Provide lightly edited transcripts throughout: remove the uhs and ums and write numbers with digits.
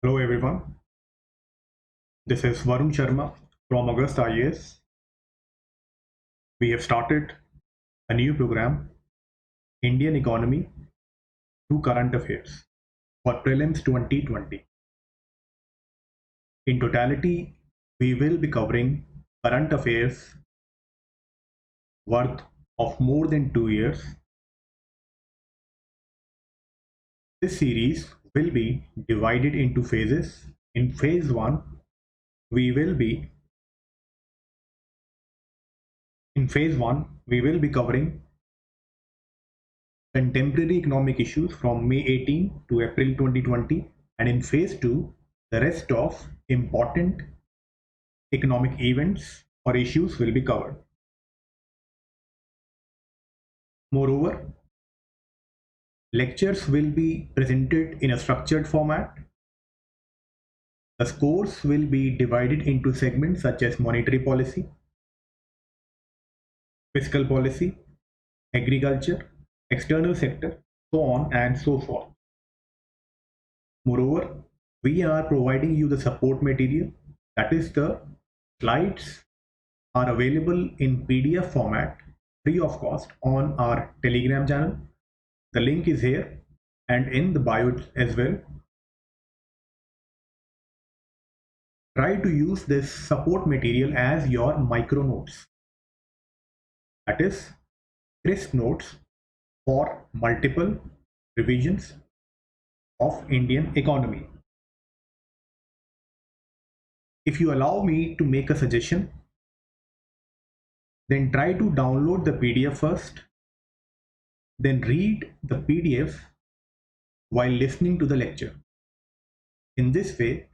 Hello everyone, this is Varun Sharma from August IAS. We have started a new program, Indian Economy through Current Affairs for Prelims 2020. In totality, we will be covering current affairs worth of more than 2 years. This series will be divided into phases. In phase 1, we will be covering contemporary economic issues from May 18 to April 2020, and in phase 2, the rest of important economic events or issues will be covered. Moreover, lectures will be presented in a structured format. The scores will be divided into segments such as monetary policy, fiscal policy, agriculture, external sector, so on and so forth. Moreover, we are providing you the support material, that is, the slides are available in PDF format free of cost on our Telegram channel. The link is here and in the bio as well. Try to use this support material as your micro notes, that is, crisp notes for multiple revisions of Indian economy. If you allow me to make a suggestion, then try to download the PDF first, then read the PDF while listening to the lecture. In this way,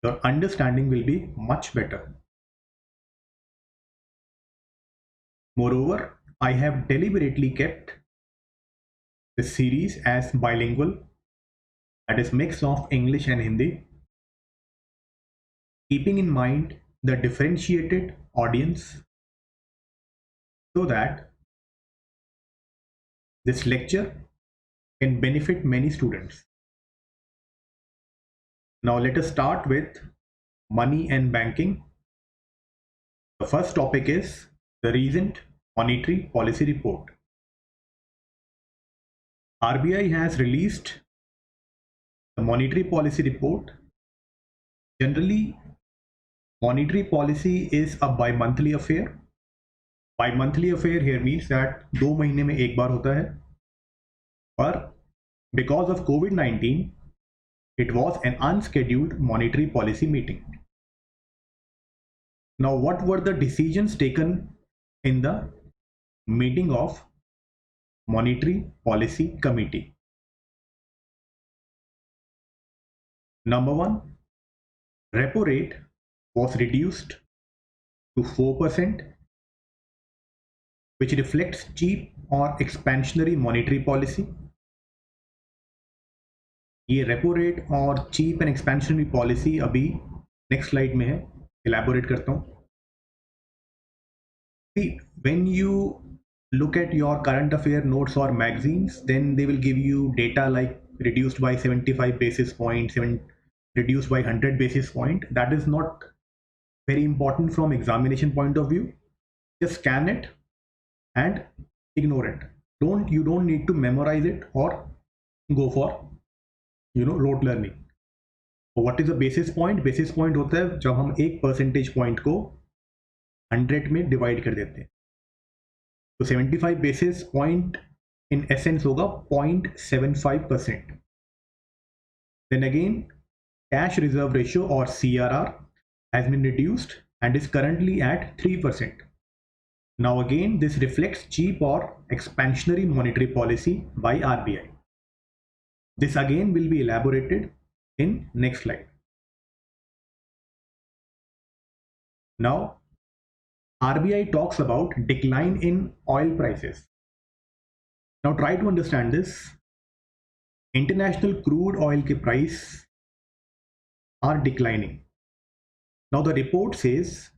your understanding will be much better. Moreover, I have deliberately kept this series as bilingual, that is, mix of English and Hindi, keeping in mind the differentiated audience so that this lecture can benefit many students. Now let us start with money and banking. The first topic is the recent monetary policy report. RBI has released the monetary policy report. Generally, monetary policy is a bi-monthly affair. Bi-monthly affair here means that 2 महीने में एक बार होता है. But because of COVID-19, it was an unscheduled monetary policy meeting. Now, what were the decisions taken in the meeting of Monetary Policy Committee? Number one, repo rate was reduced to 4%, which reflects cheap or expansionary monetary policy. ये repo rate और cheap and expansionary policy अभी next slide में है, elaborate करता हूँ. See, when you look at your current affair notes or magazines, then they will give you data like reduced by 75 basis points, reduced by 100 basis point. That is not very important from examination point of view. Just scan it and ignore it. You don't need to memorize it or go for rote learning. What is a basis point? Basis point होता है जब हम एक percentage point को 100 में divide कर देते हैं. तो 75 बेसिस पॉइंट इन एसेंस होगा 0.75%. Then again, cash reserve ratio or CRR has been reduced and is currently at 3%. Now again, this reflects cheap or expansionary monetary policy by RBI. This again will be elaborated in next slide. Now, RBI talks about decline in oil prices. Now try to understand this. International crude oil ke price are declining. Now the report says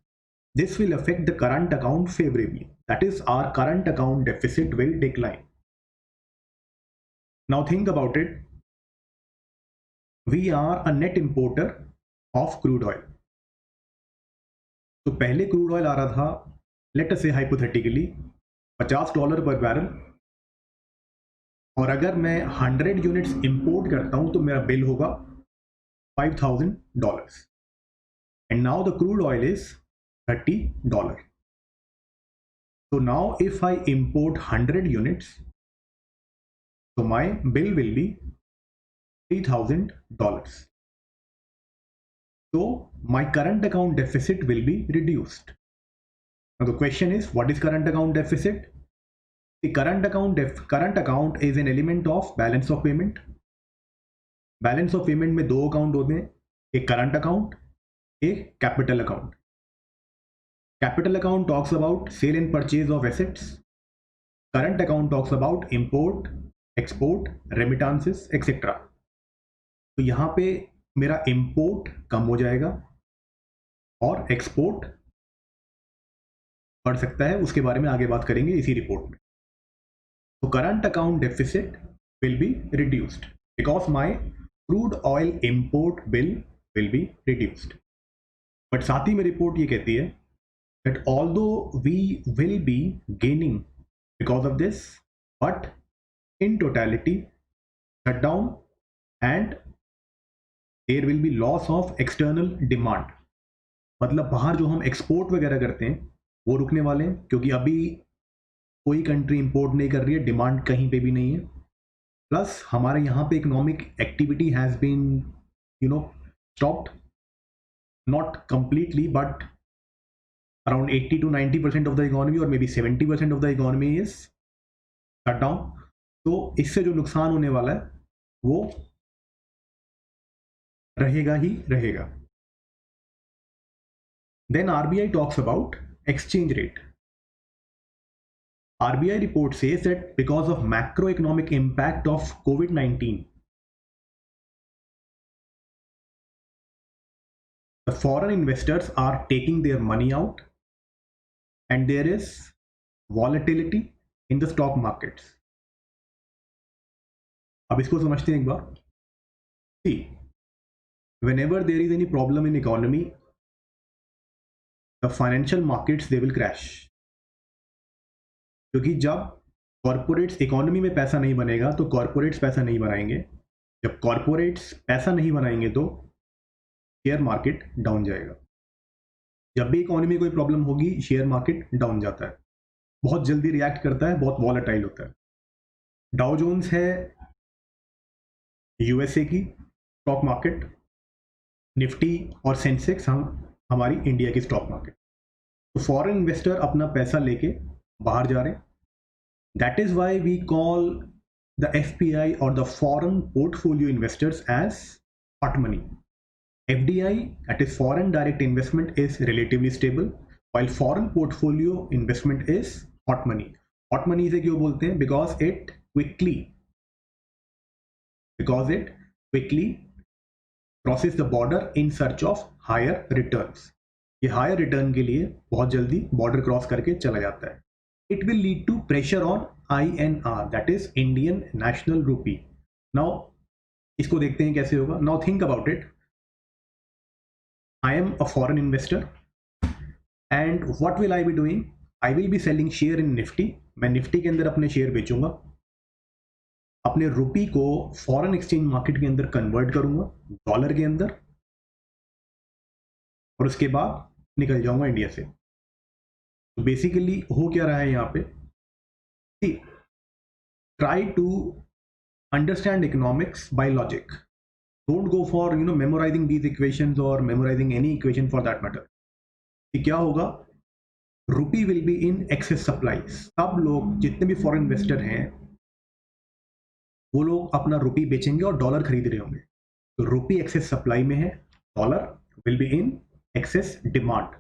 this will affect the current account favorably. That is, our current account deficit will decline. Now think about it. We are a net importer of crude oil. तो पहले crude oil आ रहा था, late us से hypothetically $50 पर barrel, और अगर मैं 100 units import करता हूं तो मेरा बिल होगा $5,000, and now the crude oil is $30. So now if I import 100 units, so my bill will be $3,000. So my current account deficit will be reduced. Now the question is, what is current account deficit? The current account is an element of balance of payment. Balance of payment में दो account होते हैं, एक current account, एक capital account. Capital account talks about sale and purchase of assets. Current account talks about import, export, remittances, etc. तो यहाँ पे मेरा इंपोर्ट कम हो जाएगा और एक्सपोर्ट बढ़ सकता है, उसके बारे में आगे बात करेंगे इसी रिपोर्ट में। तो current account deficit will be reduced because my crude oil import bill will be reduced. But साथ ही में रिपोर्ट ये कहती है that although we will be gaining because of this, but in totality shut down and there will be loss of external demand। मतलब बाहर जो हम एक्सपोर्ट वगैरह करते हैं वो रुकने वाले हैं, क्योंकि अभी कोई कंट्री इंपोर्ट नहीं कर रही है, डिमांड कहीं पे भी नहीं है। प्लस हमारे यहाँ पे economic activity has been stopped, not completely but around 80 to 90% of the economy or maybe 70% of the economy is shut down। तो इससे जो नुकसान होने वाला है वो रहेगा ही रहेगा। Then RBI talks about exchange rate। RBI report says that because of macroeconomic impact of COVID-19, the foreign investors are taking their money out and there is volatility in the stock markets। अब इसको समझते हैं एक बार। See, whenever there is any problem in economy, the financial markets they will crash। क्योंकि जब corporates economy में पैसा नहीं बनेगा तो कॉरपोरेट्स पैसा नहीं बनाएंगे, जब कॉरपोरेट्स पैसा नहीं बनाएंगे तो शेयर मार्केट डाउन जाएगा। जब भी इकोनॉमी में कोई प्रॉब्लम होगी शेयर मार्केट डाउन जाता है, बहुत जल्दी रिएक्ट करता है, बहुत वॉलेटाइल होता है। डाउ जोन्स है यूएसए की स्टॉक मार्केट, निफ्टी और सेंसेक्स हमारी इंडिया की स्टॉक मार्केट। तो फॉरेन इन्वेस्टर अपना पैसा लेके बाहर जा रहे हैं। That is why we call the FPI और the foreign portfolio investors as hot money. FDI, that is foreign direct investment, is relatively stable, while foreign portfolio investment is hot money। hot money से क्यों बोलते हैं? because it quickly crosses the border in search of higher returns। ये higher return के लिए बहुत जल्दी border cross करके चला जाता है। it will lead to pressure on INR, that is Indian National Rupee। now इसको देखते हैं कैसे होगा। now think about it, I am a foreign investor and what will I be doing? I will be selling share in Nifty। मैं Nifty के अंदर अपने share बेचूंगा, अपने रुपी को फॉरेन एक्सचेंज मार्केट के अंदर कन्वर्ट करूंगा डॉलर के अंदर, और उसके बाद निकल जाऊंगा इंडिया से। तो बेसिकली हो क्या रहा है यहाँ पे? Try to understand economics by logic. Don't go for memorizing these equations or memorizing any equation for that matter। कि क्या होगा? रुपी will be in excess supply. सब लोग जितने भी फॉरेन इन्वेस्टर हैं वो लोग अपना रुपी बेचेंगे और डॉलर खरीद रहे होंगे। तो रुपी एक्सेस सप्लाई में है, dollar will be in excess demand.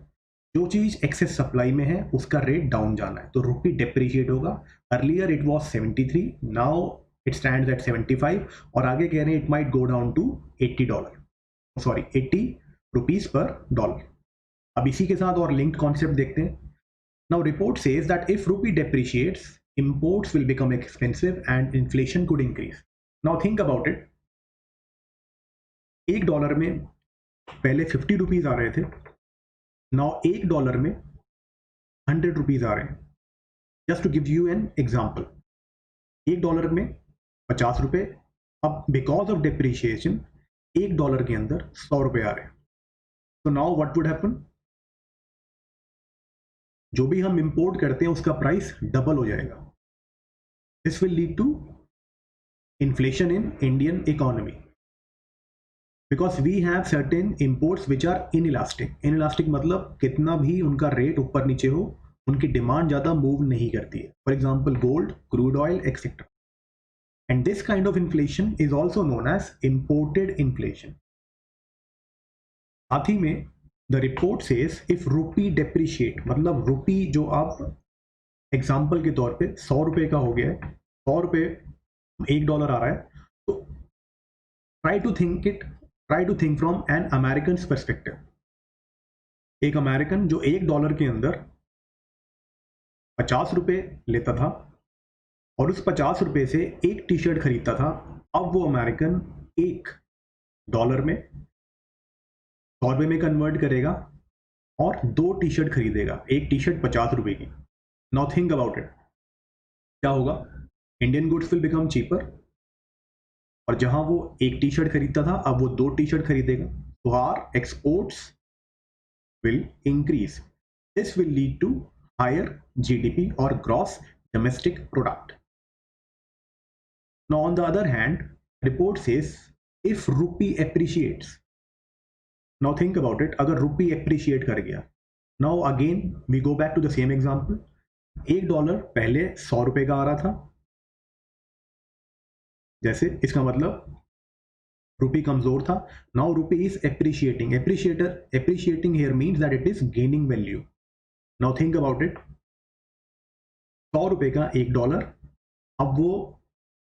जो चीज एक्सेस सप्लाई में है उसका रेट डाउन जाना है, तो रुपी डेप्रिशिएट होगा। Earlier it was 73, now it stands at 75 और आगे कह रहे हैं it might go down to $80 rupees पर डॉलर। अब इसी के साथ और लिंक्ड कॉन्सेप्ट देखते हैं। now report says that if rupee depreciates, imports will become expensive and inflation could increase। now think about it, $1 में पहले 50 रुपीज़ आ रहे थे, नाउ $1 में 100 रुपीज़ आ रहे हैं. Just to give you an example, $1 में 50 रुपये, अब बिकॉज ऑफ डिप्रिशिएशन $1 के अंदर 100 रुपये आ रहे हैं. तो नाउ व्हाट वुड हैपन, जो भी हम इंपोर्ट करते हैं उसका प्राइस डबल हो जाएगा. This will lead to inflation in Indian economy because we have certain imports which are inelastic. Inelastic मतलब कितना भी उनका रेट ऊपर नीचे हो, उनकी डिमांड ज़्यादा मूव नहीं करती है. For example gold, crude oil etcetera. And this kind of inflation is also known as imported inflation. साथ ही में the report says if rupee depreciate, मतलब रूपी जो आप एग्जाम्पल के तौर पे 100 रुपये का हो गया है, 100 रुपये $1 आ रहा है, तो try to think from an American perspective. एक अमेरिकन जो $1 के अंदर 50 रुपये लेता था और उस 50 रुपये से एक टी शर्ट खरीदता था, अब वो अमेरिकन $1 में 100 रुपये में कन्वर्ट करेगा और 2 टी शर्ट खरीदेगा, एक टी शर्ट 50 रुपये की. नाउ थिंक अबाउट इट, क्या होगा, Indian goods will become cheaper, और जहां वो एक टी शर्ट खरीदता था अब वो 2 टी शर्ट खरीदेगा. तो our exports will increase. This will lead to higher GDP or gross domestic product. Now on the other hand, report says if rupee appreciates. Now think about it, अगर rupee appreciate कर गया, now again we go back to the same example. $1 पहले 100 रुपये का आ रहा था, जैसे इसका मतलब रूपी कमजोर था. नाउ रूपी is appreciating. Appreciating here means that it is gaining value. Now think about it, 100 रुपये का $1, अब वो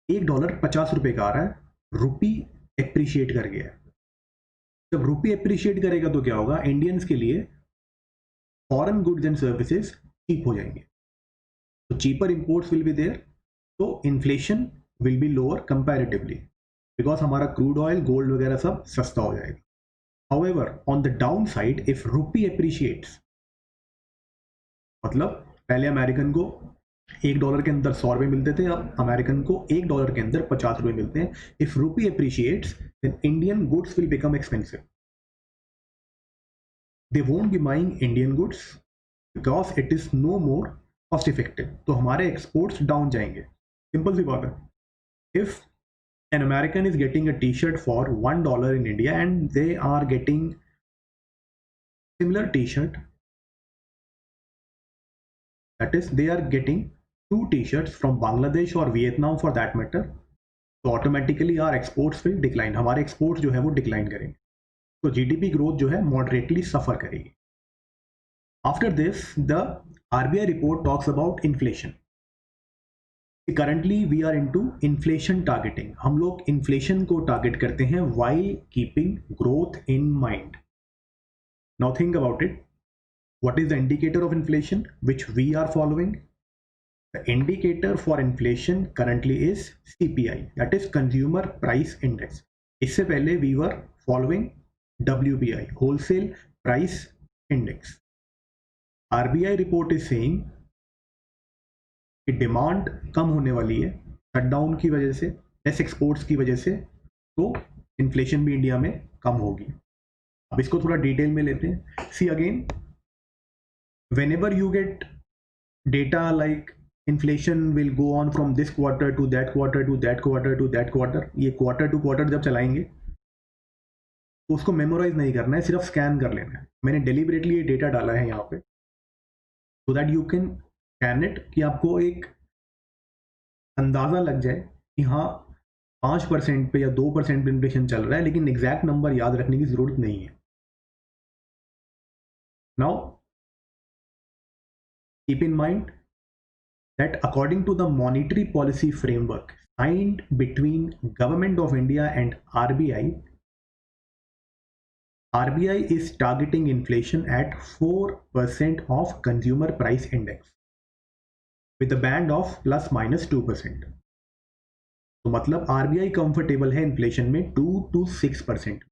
$1 50 रुपये का आ रहा है, रूपी एप्रिशिएट कर गया है. जब रूपी एप्रिशिएट करेगा तो क्या होगा, इंडियंस के लिए foreign goods and services cheap हो जाएंगे, तो cheaper imports will be there, तो inflation will be lower comparatively because हमारा क्रूड ऑयल, गोल्ड वगैरह सब सस्ता हो जाएगा. However on the downside if rupee appreciates, मतलब पहले अमेरिकन को $1 के अंदर 100 रुपये मिलते थे, अब अमेरिकन को $1 के अंदर 50 रुपये मिलते हैं. If rupee appreciates then Indian goods will become expensive. They won't be buying Indian goods because it is no more cost effective. तो हमारे एक्सपोर्ट्स डाउन जाएंगे. सिंपल सी बात है. If an American is getting a t-shirt for $1 in India and they are getting similar t-shirt, that is they are getting 2 t-shirts from Bangladesh or Vietnam for that matter, so automatically our exports will decline. हमारे exports जो है वो decline करेंगे, तो GDP growth जो है moderately suffer करेगी. After this the RBI report talks about inflation. Currently we are into inflation targeting. हम लोग inflation को target करते हैं while keeping growth in mind. Now think about it. What is the indicator of inflation which we are following? The indicator for inflation currently is CPI, that is Consumer Price Index. इससे पहले we were following WPI, Wholesale Price Index. RBI report is saying कि demand कम होने वाली है shutdown की वजह से, less exports की वजह से, तो इन्फ्लेशन भी इंडिया में कम होगी. अब इसको थोड़ा डिटेल में लेते हैं. See again, whenever you get data like inflation will go on from this quarter to that quarter to that quarter to that quarter, ये क्वार्टर टू क्वार्टर जब चलाएंगे तो उसको मेमोराइज नहीं करना है, सिर्फ स्कैन कर लेना है. मैंने डेलिबरेटली ये डेटा डाला है यहाँ पे so that you can scan it, कि आपको एक अंदाज़ा लग जाए कि हाँ 5% पे या 2% पे इन्फ्लेशन चल रहा है, लेकिन एग्जैक्ट नंबर याद रखने की ज़रूरत नहीं है. Now keep in mind that according to the monetary policy framework signed between Government of India and RBI, RBI is targeting inflation at 4% of Consumer Price Index with a band of plus minus 2%. तो मतलब RBI comfortable है inflation में 2 to 6%.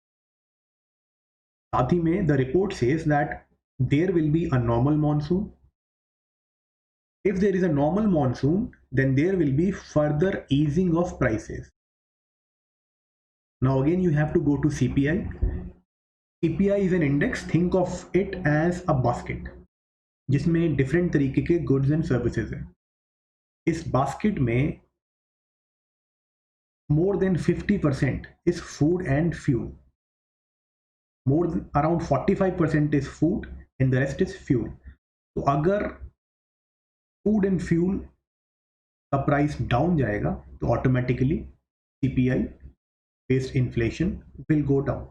साथ ही में the report says that there will be a normal monsoon. If there is a normal monsoon, then there will be further easing of prices. Now again you have to go to CPI. CPI is an index. Think of it as a basket जिसमें different तरीके के goods and services हैं. इस basket में more than 50% is food and fuel. More than around 45% is food and the rest is fuel. तो अगर food and fuel का price down जाएगा तो automatically CPI based inflation will go down.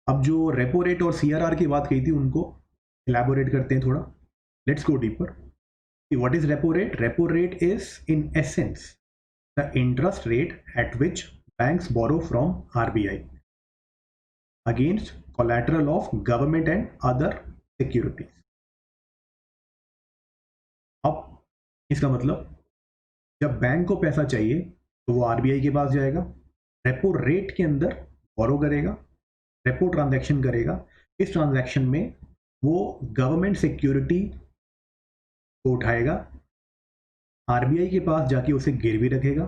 अब जो रेपो रेट और CRR की बात कही थी उनको इलैबोरेट करते हैं थोड़ा. Let's go deeper. What is repo rate? Repo rate is in essence the interest rate at which banks borrow from RBI against collateral of government and other securities. अब इसका मतलब जब बैंक को पैसा चाहिए तो वो आरबीआई के पास जाएगा, रेपो रेट के अंदर बोरो करेगा, रेपो ट्रांजैक्शन करेगा. इस ट्रांजैक्शन में वो गवर्नमेंट सिक्योरिटी को उठाएगा, आरबीआई के पास जाके उसे गिरवी रखेगा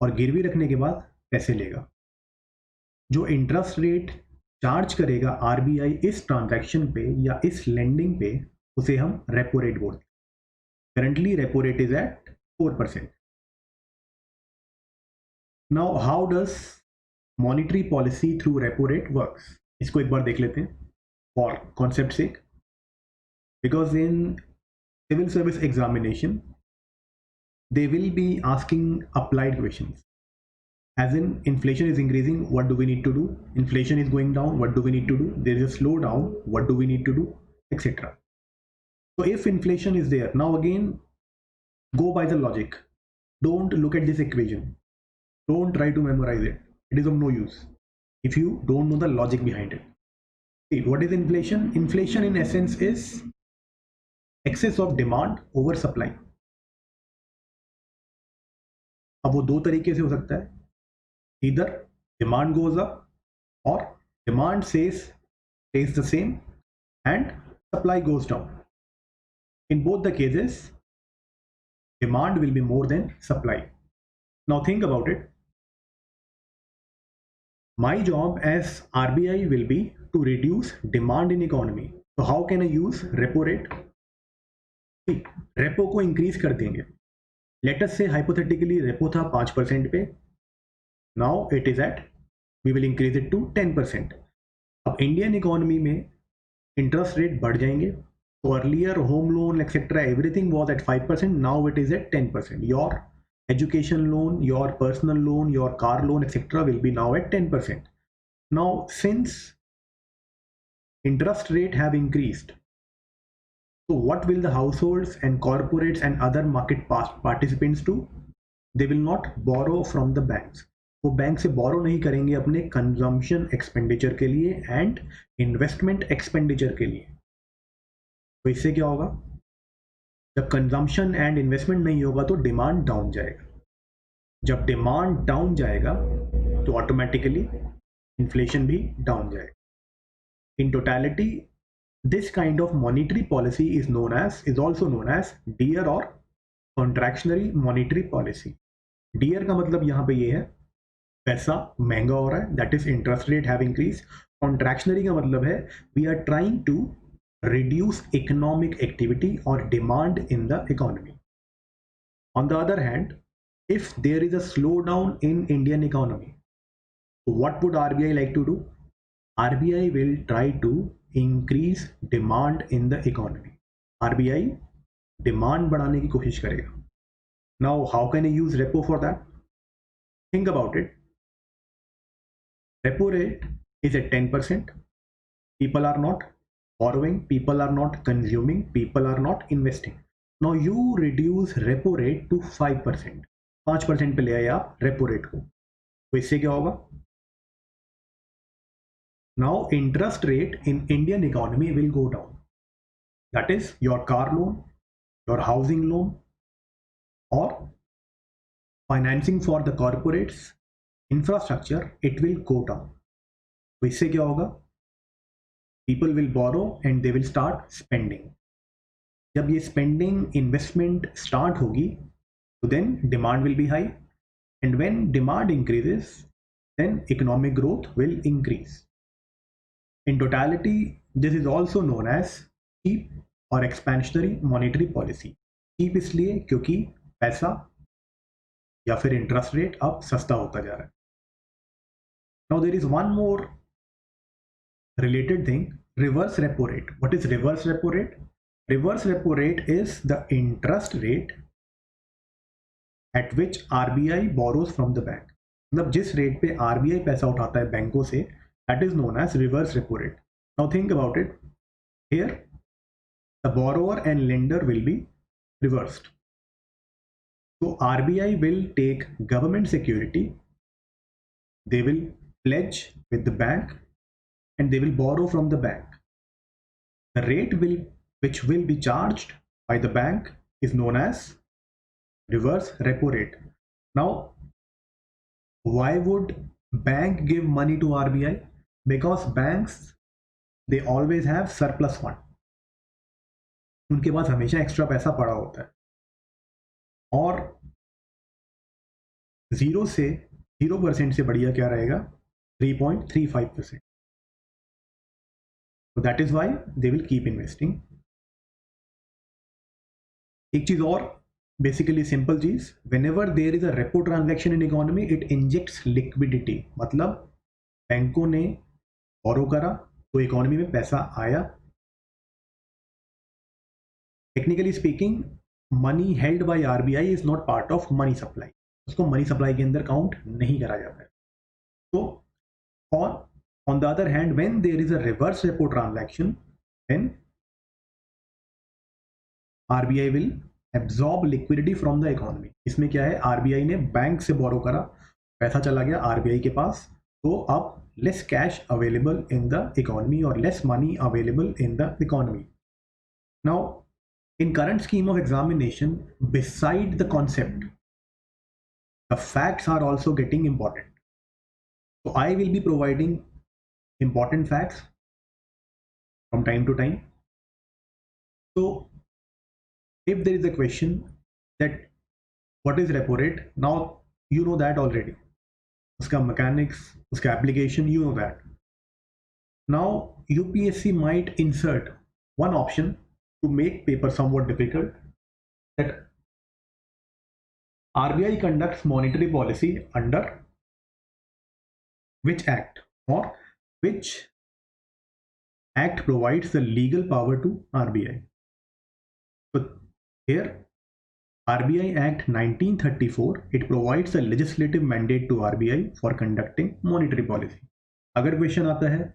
और गिरवी रखने के बाद पैसे लेगा. जो इंटरेस्ट रेट चार्ज करेगा आरबीआई इस ट्रांजैक्शन पे या इस लेंडिंग पे उसे हम रेपो रेट बोलते हैं. Currently repo rate is at 4%. Now how does monetary policy through repo rate works? इसको एक बार देख लेते हैं for concept sake. Because in civil service examination they will be asking applied questions, as in inflation is increasing, what do we need to do? Inflation is going down, what do we need to do? There is a slowdown, what do we need to do, etc. So if inflation is there, now again go by the logic. Don't look at this equation, don't try to memorize it, it is of no use if you don't know the logic behind it. See, what is inflation? Inflation in essence is excess of demand over supply. अब वो दो तरीके से हो सकता है, इधर demand goes up और demand stays the same and supply goes down. In both the cases, demand will be more than supply. Now think about it. My job as RBI will be to reduce demand in economy. So how can I use repo rate? Repo को increase कर देंगे. Let us say hypothetically repo था 5% पे, now it is at, we will increase it to 10%. अब Indian economy में interest rate बढ़ जाएंगे. तो earlier home loan etcetera everything was at 5%, now it is at 10%. Your education loan, your personal loan, your car loan, etc. will be now at 10%. Now, since interest rate have increased, so what will the households and corporates and other market participants do? They will not borrow from the banks. वो bank से बोरो नहीं करेंगे अपने consumption expenditure के लिए and investment expenditure के लिए. तो इससे क्या होगा? जब कंजम्पशन एंड इन्वेस्टमेंट नहीं होगा तो डिमांड डाउन जाएगा. जब डिमांड डाउन जाएगा तो ऑटोमेटिकली इन्फ्लेशन भी डाउन जाएगा. In totality, this kind of monetary policy is also known as DER or contractionary monetary policy. DER का मतलब यहाँ पे ये है पैसा महंगा हो रहा है, that is interest rate have increased. Contractionary का मतलब है we are trying to reduce economic activity or demand in the economy. On the other hand, if there is a slowdown in Indian economy, what would RBI like to do? RBI will try to increase demand in the economy. RBI demand बढ़ाने की कोशिश करेगा. Now, how can I use repo for that? Think about it. Repo rate is at 10%. People are not borrowing, people are not consuming, people are not investing. Now, you reduce repo rate to 5%. 5% पे ले आए आप repo rate को. तो इससे क्या होगा? Now interest rate in Indian economy will go down. That is your car loan, your housing loan, or financing for the corporates, infrastructure, it will go down. तो इससे क्या होगा, people will borrow and they will start spending. जब ये spending investment start होगी तो then demand will be high, and when demand increases then economic growth will increase. In totality, this is also known as cheap or expansionary monetary policy. cheap इसलिए क्योंकि पैसा या फिर interest rate अब सस्ता होता जा रहा है. Now there is one more related thing, reverse repo rate. What is reverse repo rate? Reverse repo rate is the interest rate at which RBI borrows from the bank. मतलब जिस rate पे RBI पैसा उठाता है बैंकों से, that is known as reverse repo rate. Now think about it, here the borrower and lender will be reversed. So RBI will take government security, they will pledge with the bank and they will borrow from the bank. The rate which will be charged by the bank is known as reverse repo rate. Now why would bank give money to RBI? Because banks, they always have surplus fund. उनके पास हमेशा extra पैसा पड़ा होता है, और 0% से बढ़िया क्या रहेगा, 3.35%. So that is why they will keep investing. एक चीज और, बेसिकली सिंपल चीज, whenever there is a repo transaction in economy, it injects liquidity. मतलब बैंकों ने बोरो करा तो इकोनॉमी में पैसा आया. Technically speaking, money held by RBI is not part of money supply. उसको मनी सप्लाई के अंदर काउंट नहीं करा जाता है. तो और on the other hand, when there is a reverse repo transaction, then RBI will absorb liquidity from the economy. इसमें क्या है, आरबीआई ने बैंक से बोरो करा, पैसा चला गया आरबीआई के पास, तो अब less cash available in the economy और less money available in the economy. Now in current scheme of examination, beside the concept, the facts are also getting important. So I will be providing important facts from time to time. So if there is a question that what is repo rate, now you know that already. Uska mechanics, uska application, you know that. Now UPSC might insert one option to make paper somewhat difficult, that RBI conducts monetary policy under which act, or which act provides the legal power to RBI. So here RBI Act 1934, it provides a legislative mandate to RBI for conducting monetary policy. अगर question आता है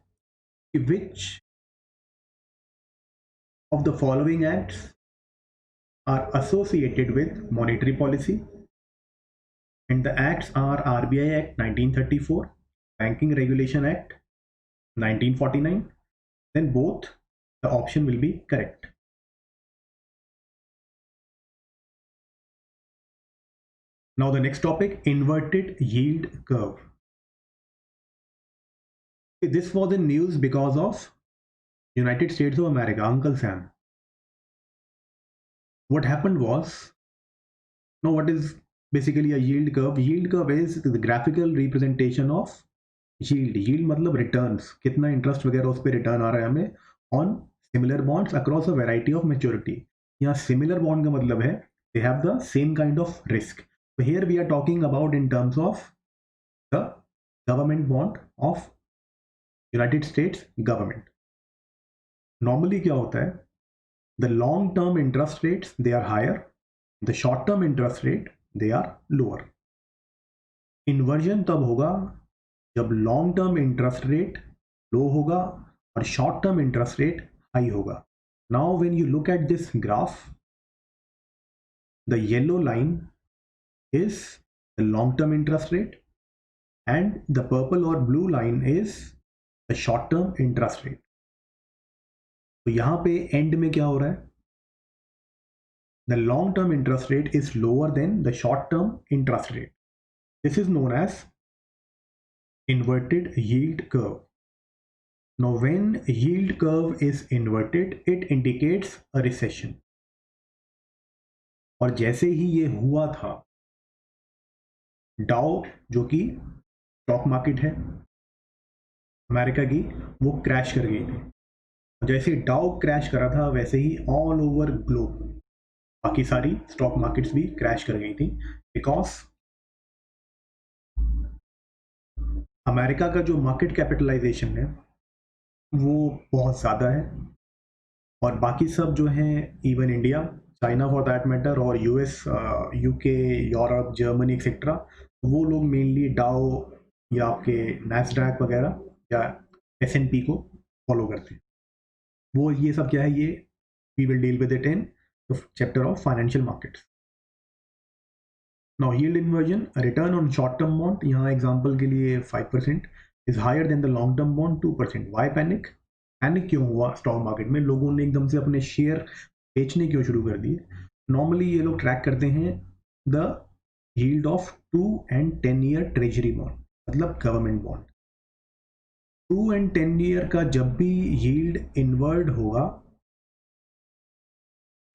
कि which of the following acts are associated with monetary policy, and the acts are RBI Act 1934, Banking Regulation Act 1949, then both the option will be correct. Now the next topic, inverted yield curve. This was in news because of United States of America, Uncle Sam. What happened was, now what is basically a yield curve? Yield curve is the graphical representation of yield. Yield मतलब returns, कितना interest वगैरह उस पर return आ रहा है हमें on similar bonds across a variety of maturity. यहाँ similar bond का मतलब है they have the same kind of risk. So here we are talking about in terms of the government bond of United States government. Normally क्या होता है, the long term interest rates they are higher, the short term interest rate they are lower. Inversion तब होगा जब long term interest rate low होगा और short term interest rate high होगा. Now when you look at this graph, the yellow line is the long term interest rate and the purple or blue line is the short term interest rate. तो यहाँ पे end में क्या हो रहा है, the long term interest rate is lower than the short term interest rate. This is known as inverted yield curve. Now when yield curve is inverted it indicates a recession. और जैसे ही ये हुआ था, डाउ जो कि स्टॉक मार्केट है America की, वो क्रैश कर गई थी. जैसे डाउ क्रैश करा था वैसे ही ऑल ओवर ग्लोब बाकी सारी स्टॉक मार्केट्स भी क्रैश कर गई थी, बिकॉज अमेरिका का जो मार्केट कैपिटलाइजेशन है वो बहुत ज़्यादा है, और बाकी सब जो हैं even India, China for that matter, और US, UK, Europe, Germany etcetera, वो लोग मेनली डाउ या आपके नैस्डैक वगैरह या एस&पी को फॉलो करते हैं. वो ये सब क्या है, ये we will deal with it in the chapter of financial markets. Now yield inversion, return on short term bond, यहाँ एग्जांपल के लिए 5% is higher than the long term bond 2%. Why panic? Panic क्यों हुआ स्टॉक मार्केट में? लोगों ने एकदम से अपने शेयर बेचने क्यों शुरू कर दिए? नॉर्मली ये लोग ट्रैक करते हैं the yield of 2 and 10 year treasury bond, मतलब गवर्नमेंट बॉन्ड. 2 and 10 ईयर का जब भी यील्ड इनवर्ड होगा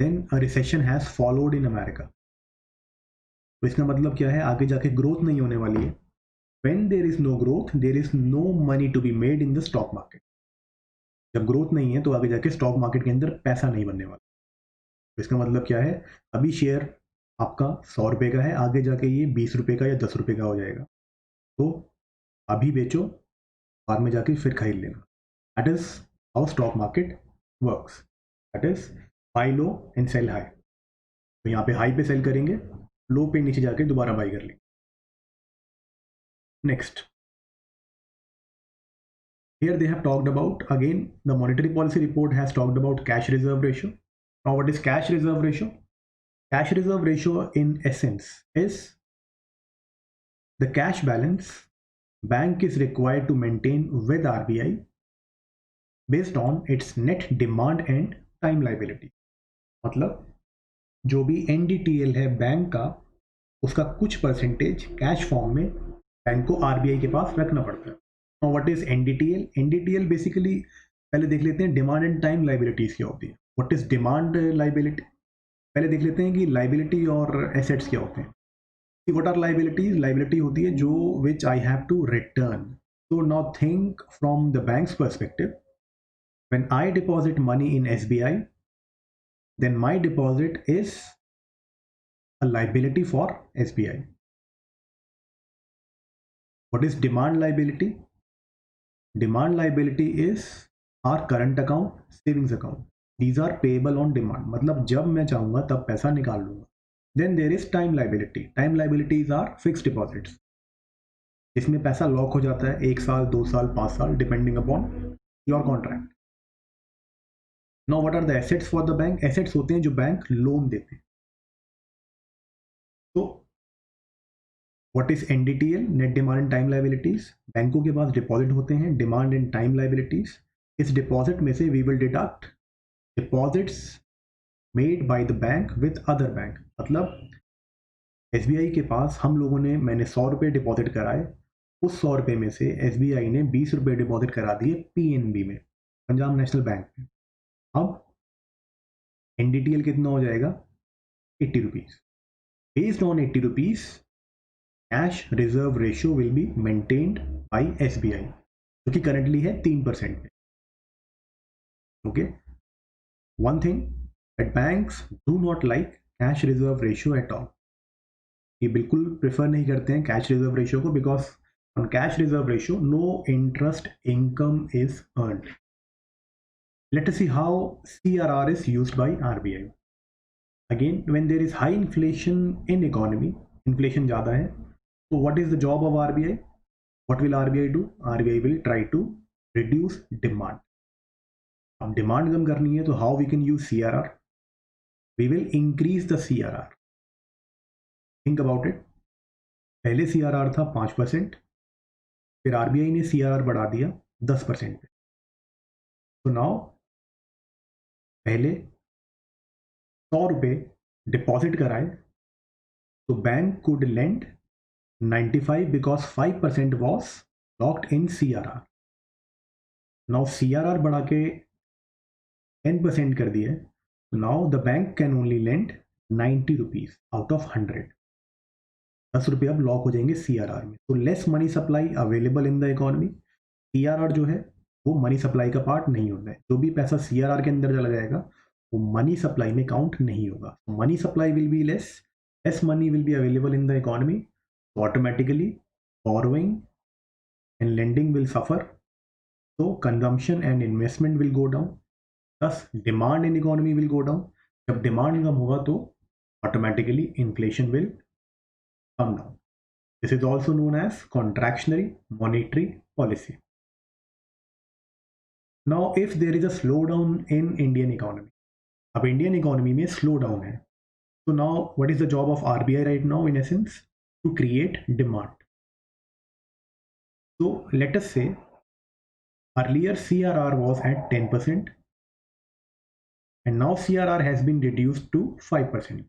then a recession has followed in America. तो इसका मतलब क्या है, आगे जाके ग्रोथ नहीं होने वाली है. When there is no growth there is no money to be made in the stock market. जब ग्रोथ नहीं है तो आगे जाके स्टॉक मार्केट के अंदर पैसा नहीं बनने वाला. तो इसका मतलब क्या है, अभी शेयर आपका 100 रुपये का है, आगे जाके ये 20 रुपये का या 10 रुपये का हो जाएगा. तो अभी बेचो, बाद में जाके फिर खरीद लेना. That is how stock market works. That is buy low and sell high. तो यहाँ पे हाई पे सेल करेंगे, लो पे नीचे जाके दोबारा बाई कर लेंगे. Next, here they have talked about, again the monetary policy report has talked about cash reserve ratio. Now what is cash reserve ratio? Cash reserve ratio in essence is the cash balance bank is required to maintain with RBI based on its net demand and time liability. मतलब जो भी NDTL है bank का, उसका कुछ percentage cash form में bank को RBI के पास रखना पड़ता है. Now what is NDTL? NDTL basically पहले देख लेते हैं डिमांड एंड टाइम लाइबिलिटीज क्या होती है. What is demand liability? पहले देख लेते हैं कि लाइबिलिटी और एसेट्स क्या होते हैं. What are liabilities? लाइबिलिटी होती है जो which I have to return. So now think from the bank's perspective, when I deposit money in SBI then my deposit is a liability for SBI. What is demand liability? Demand liability is our current account, savings account. These are payable on demand. मतलब जब मैं चाहूँगा तब पैसा निकाल लूँगा. Then there is time liability. Time liabilities are fixed deposits. इसमें पैसा लॉक हो जाता है 1 साल, 2 साल, 5 साल, depending upon your contract. Now what are the assets for the bank? Assets होते हैं जो बैंक लोन देते हैं. तो what is NDTL? Net demand and time liabilities. बैंकों के पास डिपॉजिट होते हैं, डिमांड एंड टाइम लाइबिलिटीज. इस डिपॉजिट में से we will deduct deposits made by the bank with other bank. मतलब SBI के पास हम लोगों ने, मैंने 100 रुपये डिपॉजिट कराए, उस 100 रुपये में से SBI ने 20 रुपये डिपॉजिट करा दिए PNB में, पंजाब नेशनल बैंक में. अब NDTL कितना हो जाएगा? 80 rupees. Based on 80 rupees cash reserve ratio will be maintained by SBI, जो कि करंटली है 3% पे. Okay, one thing that banks do not like cash reserve ratio at all. ये बिल्कुल प्रेफर नहीं करते हैं कैश रिजर्व रेशियो को, because on cash reserve ratio no interest income is earned. Let us see how CRR is used by RBI. Again, when there is high inflation in economy, inflation ज़्यादा है, so what is the job of RBI? What will RBI do? RBI will try to reduce demand. अब demand कम करनी है तो how we can use CRR? We will increase the CRR. Think about it. पहले CRR था 5%, फिर RBI ने CRR बढ़ा दिया 10% पे. So now पहले 100 रुपये डिपॉजिट कराए तो bank could lend 95 because 5% was locked in CRR. Now CRR बढ़ा के 10% कर दिया है, now the bank can only lend 90 rupees out of 100। 10 रुपये अब लॉक हो जाएंगे CRR में। तो less money supply available in the economy. CRR जो है वो मनी सप्लाई का पार्ट नहीं होता है। जो भी पैसा CRR के अंदर चला जाएगा वो मनी सप्लाई में काउंट नहीं होगा। Money supply will be less, less money will be available in the economy, automatically borrowing and lending will suffer, so consumption and investment will go down, thus demand in economy will go down। जब demand कम होगा तो automatically inflation will come down। This is also known as contractionary monetary policy। Now if there is a slowdown in Indian economy, अब Indian economy में slow down है, तो now what is the job of RBI right now in essence? To create demand. So let us say earlier CRR was at 10% and now CRR has been reduced to 5%.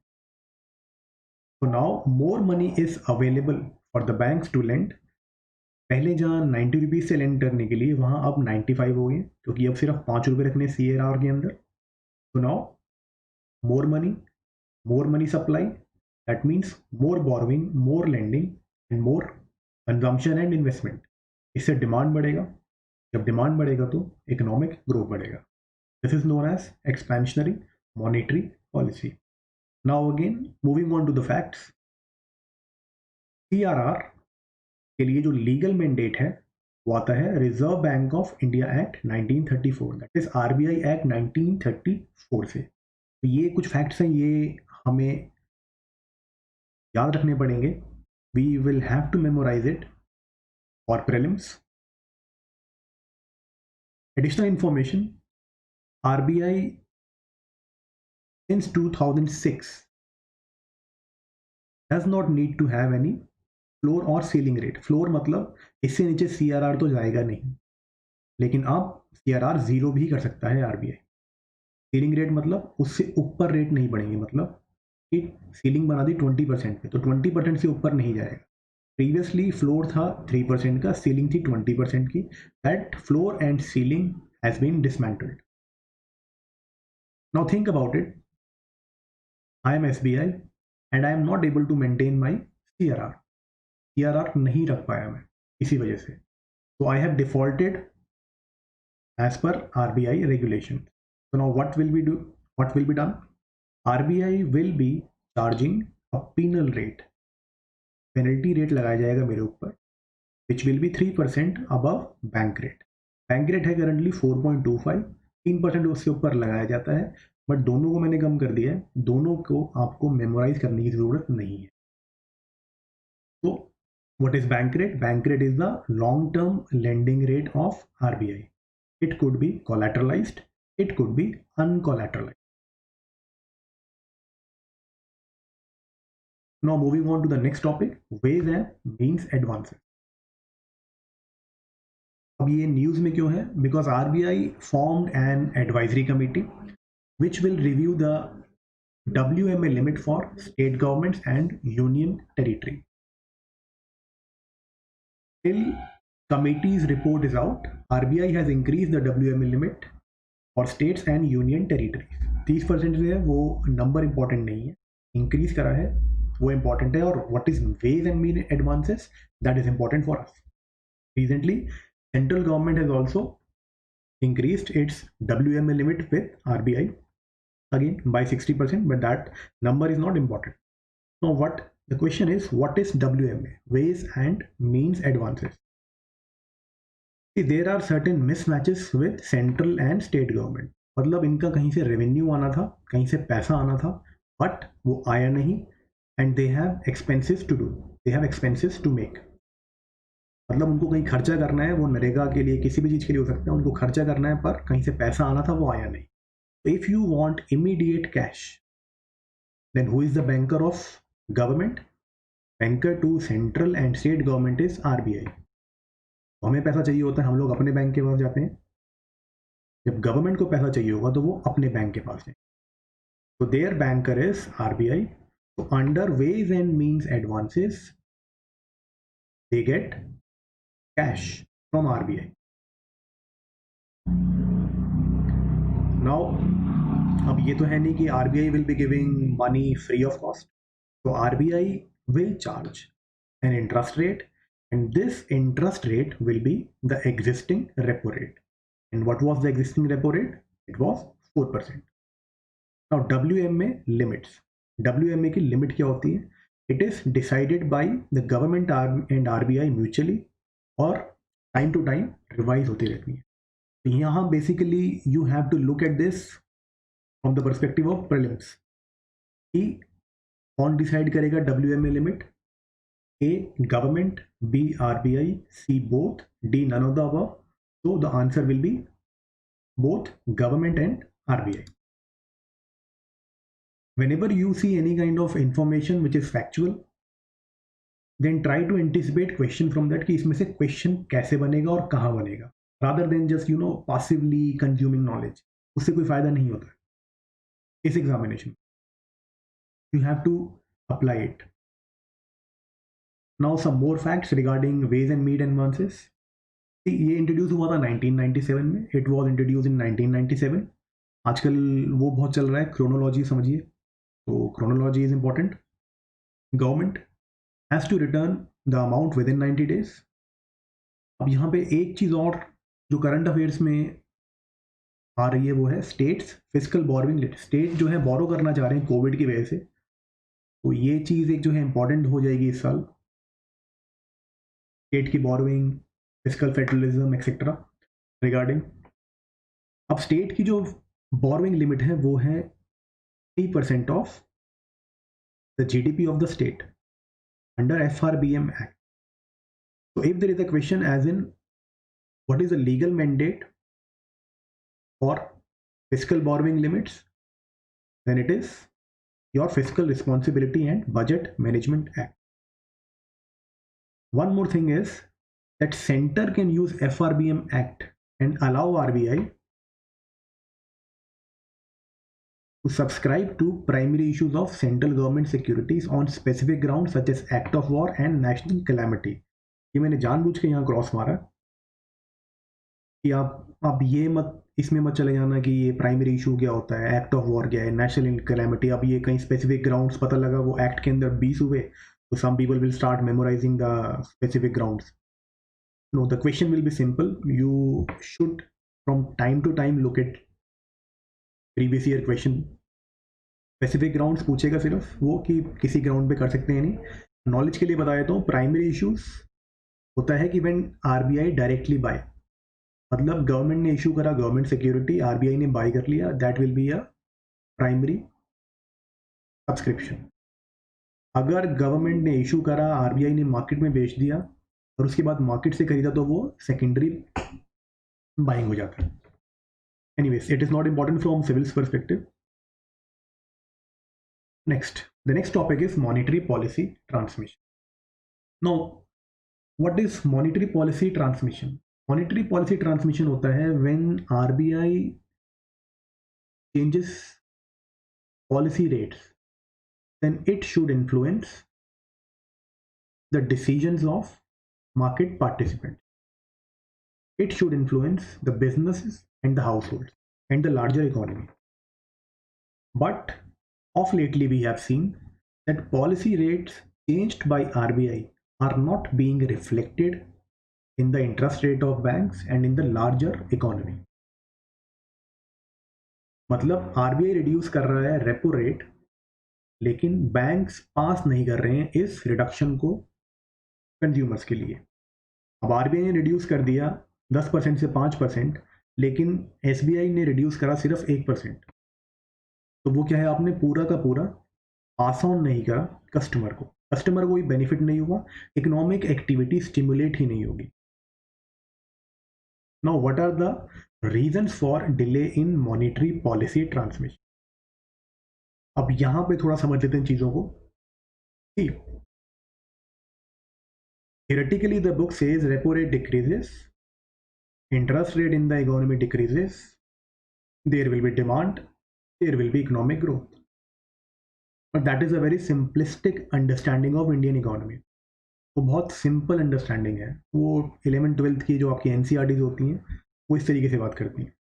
So now more money is available for the banks to lend। पहले जहाँ 90 rupees से land करने के लिए वहाँ अब 95 हो गए, क्योंकि अब सिर्फ 5 रुपये रखने CRR के अंदर। तो now more money supply, that means more borrowing, more lending and more consumption and investment। इससे डिमांड बढ़ेगा, जब डिमांड बढ़ेगा तो इकोनॉमिक ग्रोथ बढ़ेगा। This is known as expansionary monetary policy. Now again moving on to the facts. CRR के लिए जो legal mandate है वो आता है reserve bank of India act 1934, that is RBI act 1934 से। तो ये कुछ फैक्ट्स हैं, ये हमें याद रखने पड़ेंगे। We will have to memorise it for prelims. Additional information, RBI since 2006 does not need to have any floor और सीलिंग रेट। फ्लोर मतलब इससे नीचे CRR तो जाएगा नहीं, लेकिन अब CRR जीरो भी कर सकता है RBI। सीलिंग रेट मतलब उससे ऊपर रेट नहीं बढ़ेंगे, मतलब कि सीलिंग बना दी 20% पे, तो 20% से ऊपर नहीं जाएगा। प्रीवियसली फ्लोर था 3% का, सीलिंग थी 20% की। That floor and ceiling has been dismantled. Now think about it, I am SBI and I am not able to maintain my CRR नहीं रख पाया मैं इसी वजह से। तो I have defaulted as per RBI regulation। So now what will we do? What will be done? RBI will be charging a penal rate, penalty rate लगाया जाएगा मेरे ऊपर, which will be 3% above bank rate। Bank rate है currently 4.25, 3% उसके ऊपर लगाया जाता है, बट दोनों को मैंने कम कर दिया है, दोनों को आपको मेमोराइज करने की जरूरत नहीं है। तो what is bank rate? Bank rate is the long term lending rate of RBI। It could be collateralized, it could be uncollateralized। Now moving on to the next topic, ways and means advances। अब ये news में क्यों है? Because RBI formed an advisory committee which will review the WMA limit for state governments and union territory। Till committee's report is out, RBI has increased the WMA limit for states and union territories। 30% जो है वो number important नहीं है, increase करा है वो important है, और what is ways and mean advances, that is important for us. Recently, central government has also increased its WMA limit with RBI again by 60%, but that number is not important. Now, what the question is, what is WMA? Ways and means advances। See, there are certain mismatches with central and state government। मतलब इनका कहीं से revenue आना था, कहीं से पैसा आना था, बट वो आया नहीं, and they have expenses to do, they have expenses to make. मतलब उनको कहीं खर्चा करना है, वो नरेगा के लिए किसी भी चीज़ के लिए हो सकता है, उनको खर्चा करना है, पर कहीं से पैसा आना था वो आया नहीं। तो if you want immediate cash, then who is the banker of government? Banker to central and state government is RBI। तो हमें पैसा चाहिए होता है, हम लोग अपने बैंक के पास जाते हैं। जब गवर्नमेंट को पैसा चाहिए होगा तो वो अपने बैंक के पास जाए। तो देयर बैंकर इज RBI। तो under ways and means advances they get cash from RBI। नाउ अब ये तो है नहीं कि RBI will be giving money free of cost. So RBI will charge an interest rate, and this interest rate will be the existing repo rate. And what was the existing repo rate? It was 4%. Now WMA limits. WMA की limit क्या होती है? It is decided by the government and RBI mutually, और time to time revise होती रहती है. तो यहाँ basically you have to look at this from the perspective of prelims कि कौन डिसाइड करेगा WMA limit. A government, B RBI, C both, D none of the above. So the answer will be both government and RBI. Whenever you see any kind of information which is factual, then try to anticipate question from that कि इसमें से question कैसे बनेगा और कहाँ बनेगा, rather than just passively consuming knowledge. उससे कोई फायदा नहीं होता इस examination. You have to apply it. Now some more facts regarding ways and means advances. ये इंट्रोड्यूस हुआ था 1997 में. इट वॉज इंट्रोड्यूस इन 1997. आजकल वो बहुत चल रहा है, क्रोनोलॉजी समझिए. तो chronology is important. Government has to return the amount within 90 days. अब यहाँ पे एक चीज़ और जो करंट अफेयर्स में आ रही है वो है states physical borrowing limit. State जो है बोरो करना चाह रहे हैं कोविड की वजह से, तो ये चीज़ एक जो है इंपॉर्टेंट हो जाएगी इस साल. स्टेट की borrowing, physical federalism etcetera regarding. अब स्टेट की जो बोरोइंग लिमिट है वो है 3% of the GDP of the state under FRBM act. So if there is a question as in what is the legal mandate for fiscal borrowing limits, then it is your Fiscal Responsibility and Budget Management Act. One more thing is that center can use FRBM Act and allow RBI to subscribe to primary issues of central government securities on specific grounds such as act of war and national calamity. ये मैंने जानबूझ के यहाँ cross मारा कि आप ये मत इसमें मत चले जाना कि ये प्राइमरी इशू क्या होता है, एक्ट ऑफ वॉर क्या है, नेशनल कैलेमिटी. अब ये कहीं स्पेसिफिक ग्राउंड्स पता लगा वो एक्ट के अंदर 20 हुए, तो some people will start memorizing the specific grounds. No, the question will be simple. You should from time to time look at previous year question. Specific grounds पूछेगा सिर्फ वो कि किसी ग्राउंड पे कर सकते हैं नहीं. नॉलेज के लिए बता देता हूँ. प्राइमरी इश्यूज होता है कि व्हेन RBI डायरेक्टली बाय, मतलब गवर्नमेंट ने इशू करा गवर्नमेंट सिक्योरिटी, RBI ने बाय कर लिया, that will be a primary subscription. अगर गवर्नमेंट ने इशू करा, RBI ने मार्केट में बेच दिया और उसके बाद मार्केट से खरीदा, तो वो सेकेंडरी बाइंग हो जाता है. Anyways, it is not important from civils perspective. Next, the next topic is monetary policy transmission. Now, what is monetary policy transmission? Monetary policy transmission होता है when RBI changes policy rates, then it should influence the decisions of market participants. It should influence the businesses and the households and the larger economy. But of lately, we have seen that policy rates changed by RBI are not being reflected in the interest rate of banks and in the larger economy. मतलब RBI reduce कर रहा है repo rate, लेकिन banks पास नहीं कर रहे हैं इस रिडक्शन को कंज्यूमर्स के लिए. अब RBI ने रिड्यूस कर दिया 10% से 5%, लेकिन SBI ने रिड्यूस करा सिर्फ 1%. तो वो क्या है, आपने पूरा का पूरा पास ऑन नहीं करा कस्टमर को. कस्टमर को भी बेनिफिट नहीं हुआ, इकोनॉमिक एक्टिविटी स्टिमुलेट ही नहीं होगी. Now what are the reasons for delay in monetary policy transmission. अब यहां पे थोड़ा समझ लेते हैं चीजों को. Theoretically, the book says repo rate decreases, interest rate in the economy decreases, there will be demand, there will be economic growth. But that is a very simplistic understanding of Indian economy. वो बहुत simple understanding है. वो 11th 12th की जो आपकी NCERTs होती हैं वो इस तरीके से बात करती हैं।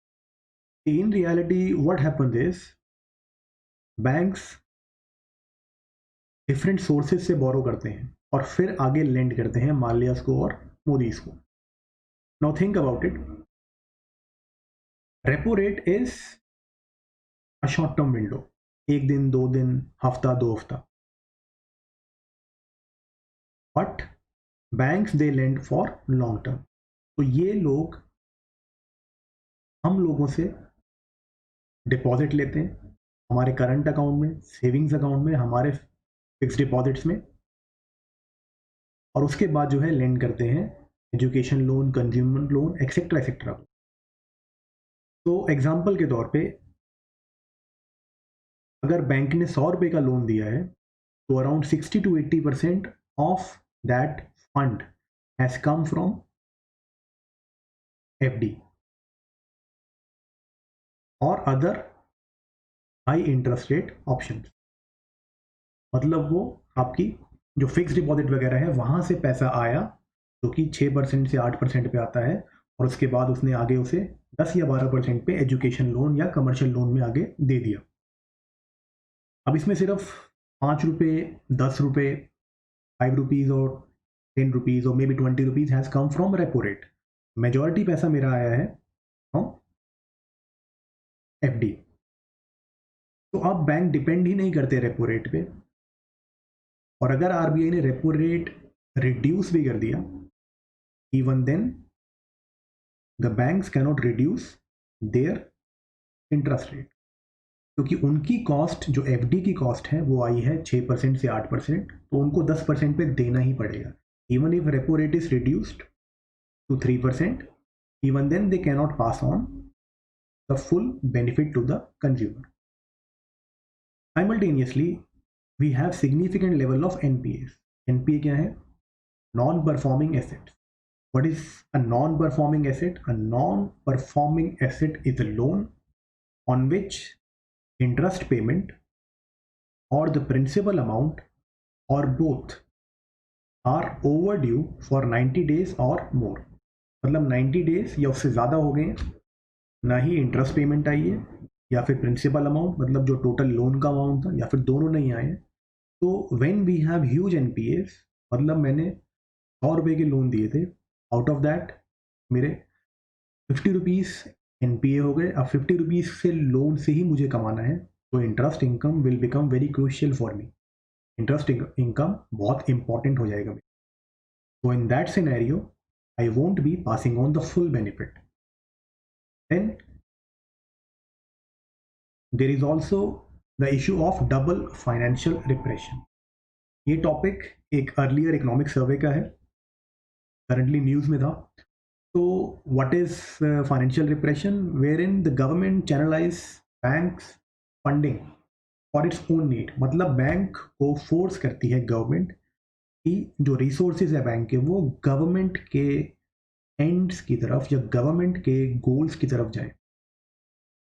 In reality what happens is banks different sources से बोरो करते हैं और फिर आगे लेंड करते हैं माल्यास को और मोदीज को। Now think about it, repo rate is a short term window, एक दिन, 2 दिन, हफ्ता, 2 हफ्ता, but banks they lend for long term. तो ये लोग हम लोगों से डिपॉजिट लेते हैं हमारे करंट अकाउंट में, सेविंग्स अकाउंट में, हमारे फिक्स डिपॉजिट्स में, और उसके बाद जो है लेंड करते हैं education loan, consumer loan, etcetera etcetera. तो एग्जाम्पल के तौर पे अगर बैंक ने 100 रुपये का लोन दिया है तो around 60 to 80% of that fund has come from FD और other high interest rate option. मतलब वो आपकी जो फिक्स डिपॉजिट वगैरह है वहां से पैसा आया जो कि 6% से 8% पे आता है, और उसके बाद उसने आगे उसे 10 या 12% पे एजुकेशन लोन या कमर्शियल लोन में आगे दे दिया। अब इसमें सिर्फ 5 रुपये, 10 रुपये, 5 रुपीज़ और 10 रुपीज़ और may be 20 rupees has come from repo rate. Majority पैसा मेरा आया है फ्रॉम एफडी। तो अब बैंक डिपेंड ही नहीं करते रेपो रेट पे, और अगर आरबीआई ने रेपो रेट रिड्यूस भी कर दिया, even then the banks cannot reduce their interest rate, क्योंकि उनकी कॉस्ट जो एफडी की कॉस्ट है वो आई है 6% से 8%, तो उनको 10% पे देना ही पड़ेगा। Even if repo rate is reduced to 3%, even then they cannot pass on the full benefit to the consumer. Simultaneously, we have significant level of NPAs. NPA क्या है? Non-performing assets. What is a non-performing asset? A non-performing asset is a loan on which interest payment or the principal amount or both are overdue for 90 days or more. मतलब 90 days या उससे ज़्यादा हो गए, ना ही interest payment आई है या फिर प्रिंसिपल अमाउंट मतलब जो टोटल लोन का अमाउंट था, या फिर दोनों नहीं आए हैं। तो when we have huge NPAs, मतलब मैंने 100 रुपये के लोन दिए थे, आउट ऑफ दैट मेरे 50 रुपीज़ एनपीए हो गए। अब 50 रुपीज़ से लोन से ही मुझे कमाना है, तो interest income will become very crucial for me. Interest income बहुत इंपॉर्टेंट हो जाएगा। तो in that scenario I won't be passing on the full benefit. Then there is also the issue of double financial repression. ये topic एक earlier economic survey का है, currently news में था। तो what is financial repression? Wherein the government channelise banks funding for its own need. मतलब bank को force करती है गवर्नमेंट कि जो रिसोर्सेज है बैंक के वो गवर्नमेंट के एंड्स की तरफ या गवर्नमेंट के गोल्स की तरफ जाए।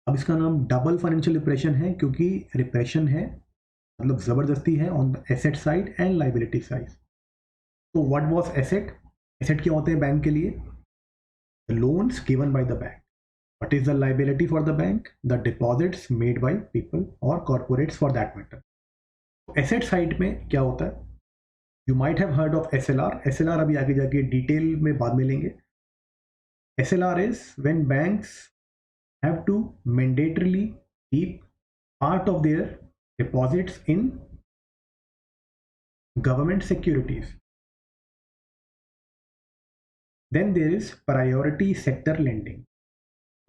अब इसका नाम डबल फाइनेंशियल रिप्रेशन है, क्योंकि रिप्रेशन है मतलब ज़बरदस्ती है on the asset side and liability side. तो व्हाट वाज एसेट? एसेट क्या होते हैं बैंक के लिए? The loans given by the bank. What is the liability for the bank? The deposits made by people और corporates for that matter. Asset side में क्या होता है? You might have heard of SLR. SLR अभी आगे जाके detail में बाद में लेंगे। SLR is when banks have to mandatorily keep part of their deposits in government securities. Then there is priority sector lending.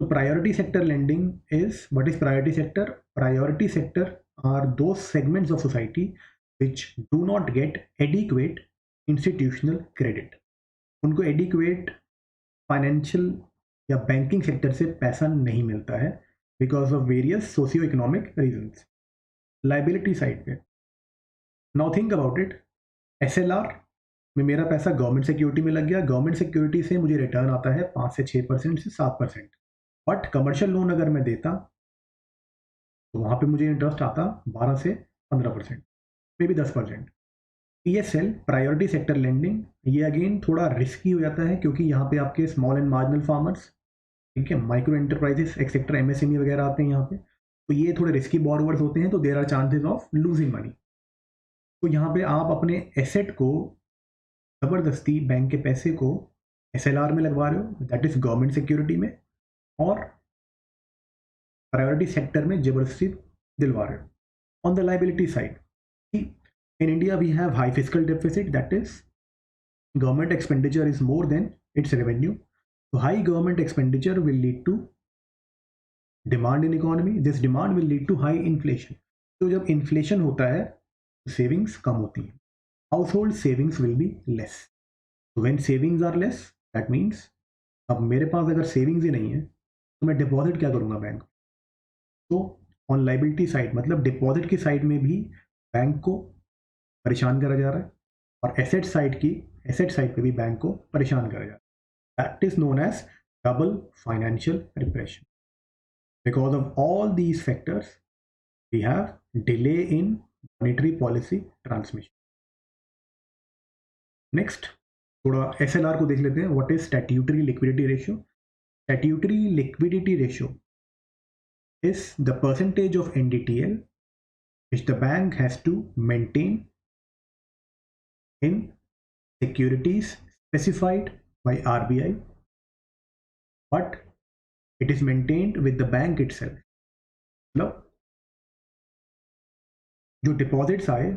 So priority sector lending is, what is priority sector? Priority sector are those segments of society which do not get adequate institutional credit. उनको adequate financial या banking sector से पैसा नहीं मिलता है because of various socio economic reasons. Liability side पे now think about it, SLR में मेरा पैसा गवर्नमेंट सिक्योरिटी में लग गया। गवर्नमेंट सिक्योरिटी से मुझे रिटर्न आता है 5 से 6% से 7%, बट कमर्शियल लोन अगर मैं देता तो वहाँ पे मुझे इंटरेस्ट आता 12 से 15%, may be 10%। PSL priority sector lending, ये अगेन थोड़ा रिस्की हो जाता है क्योंकि यहाँ पे आपके स्मॉल एंड मार्जिनल फार्मर्स ठीक है, माइक्रो एंटरप्राइजेस एक्सेट्रा एमएसएमई वगैरह आते हैं यहाँ पे, तो ये थोड़े रिस्की बोरोवर्स होते हैं, तो there are chances of losing money. तो यहाँ पे आप अपने एसेट को ज़बरदस्ती बैंक के पैसे को एसएलआर में लगवा रहे हो, दैट इज गवर्नमेंट सिक्योरिटी में, और प्रायोरिटी सेक्टर में जबरदस्ती दिलवा रहे हो। On the liability side, in India we have high fiscal deficit, that is government expenditure is more than its revenue. So high government expenditure will lead to demand in economy, this demand will lead to high inflation. तो जब inflation होता है तो savings कम होती है, household savings will be less. So when savings are less, that means अब मेरे पास अगर savings ही नहीं है तो मैं deposit क्या करूँगा बैंक? तो on liability side मतलब deposit की side में भी बैंक को परेशान करा जा रहा है, और एसेट साइड पे भी बैंक को परेशान करा जा रहा है। That is known as double financial repression. Because of all these factors we have delay in monetary policy transmission. Next थोड़ा एसएलआर को देख लेते हैं। What is statutory liquidity ratio? Statutory liquidity ratio is the percentage of NDTL which the bank has to maintain in securities specified by RBI, but it is maintained with the bank itself. मतलब जो deposits आए,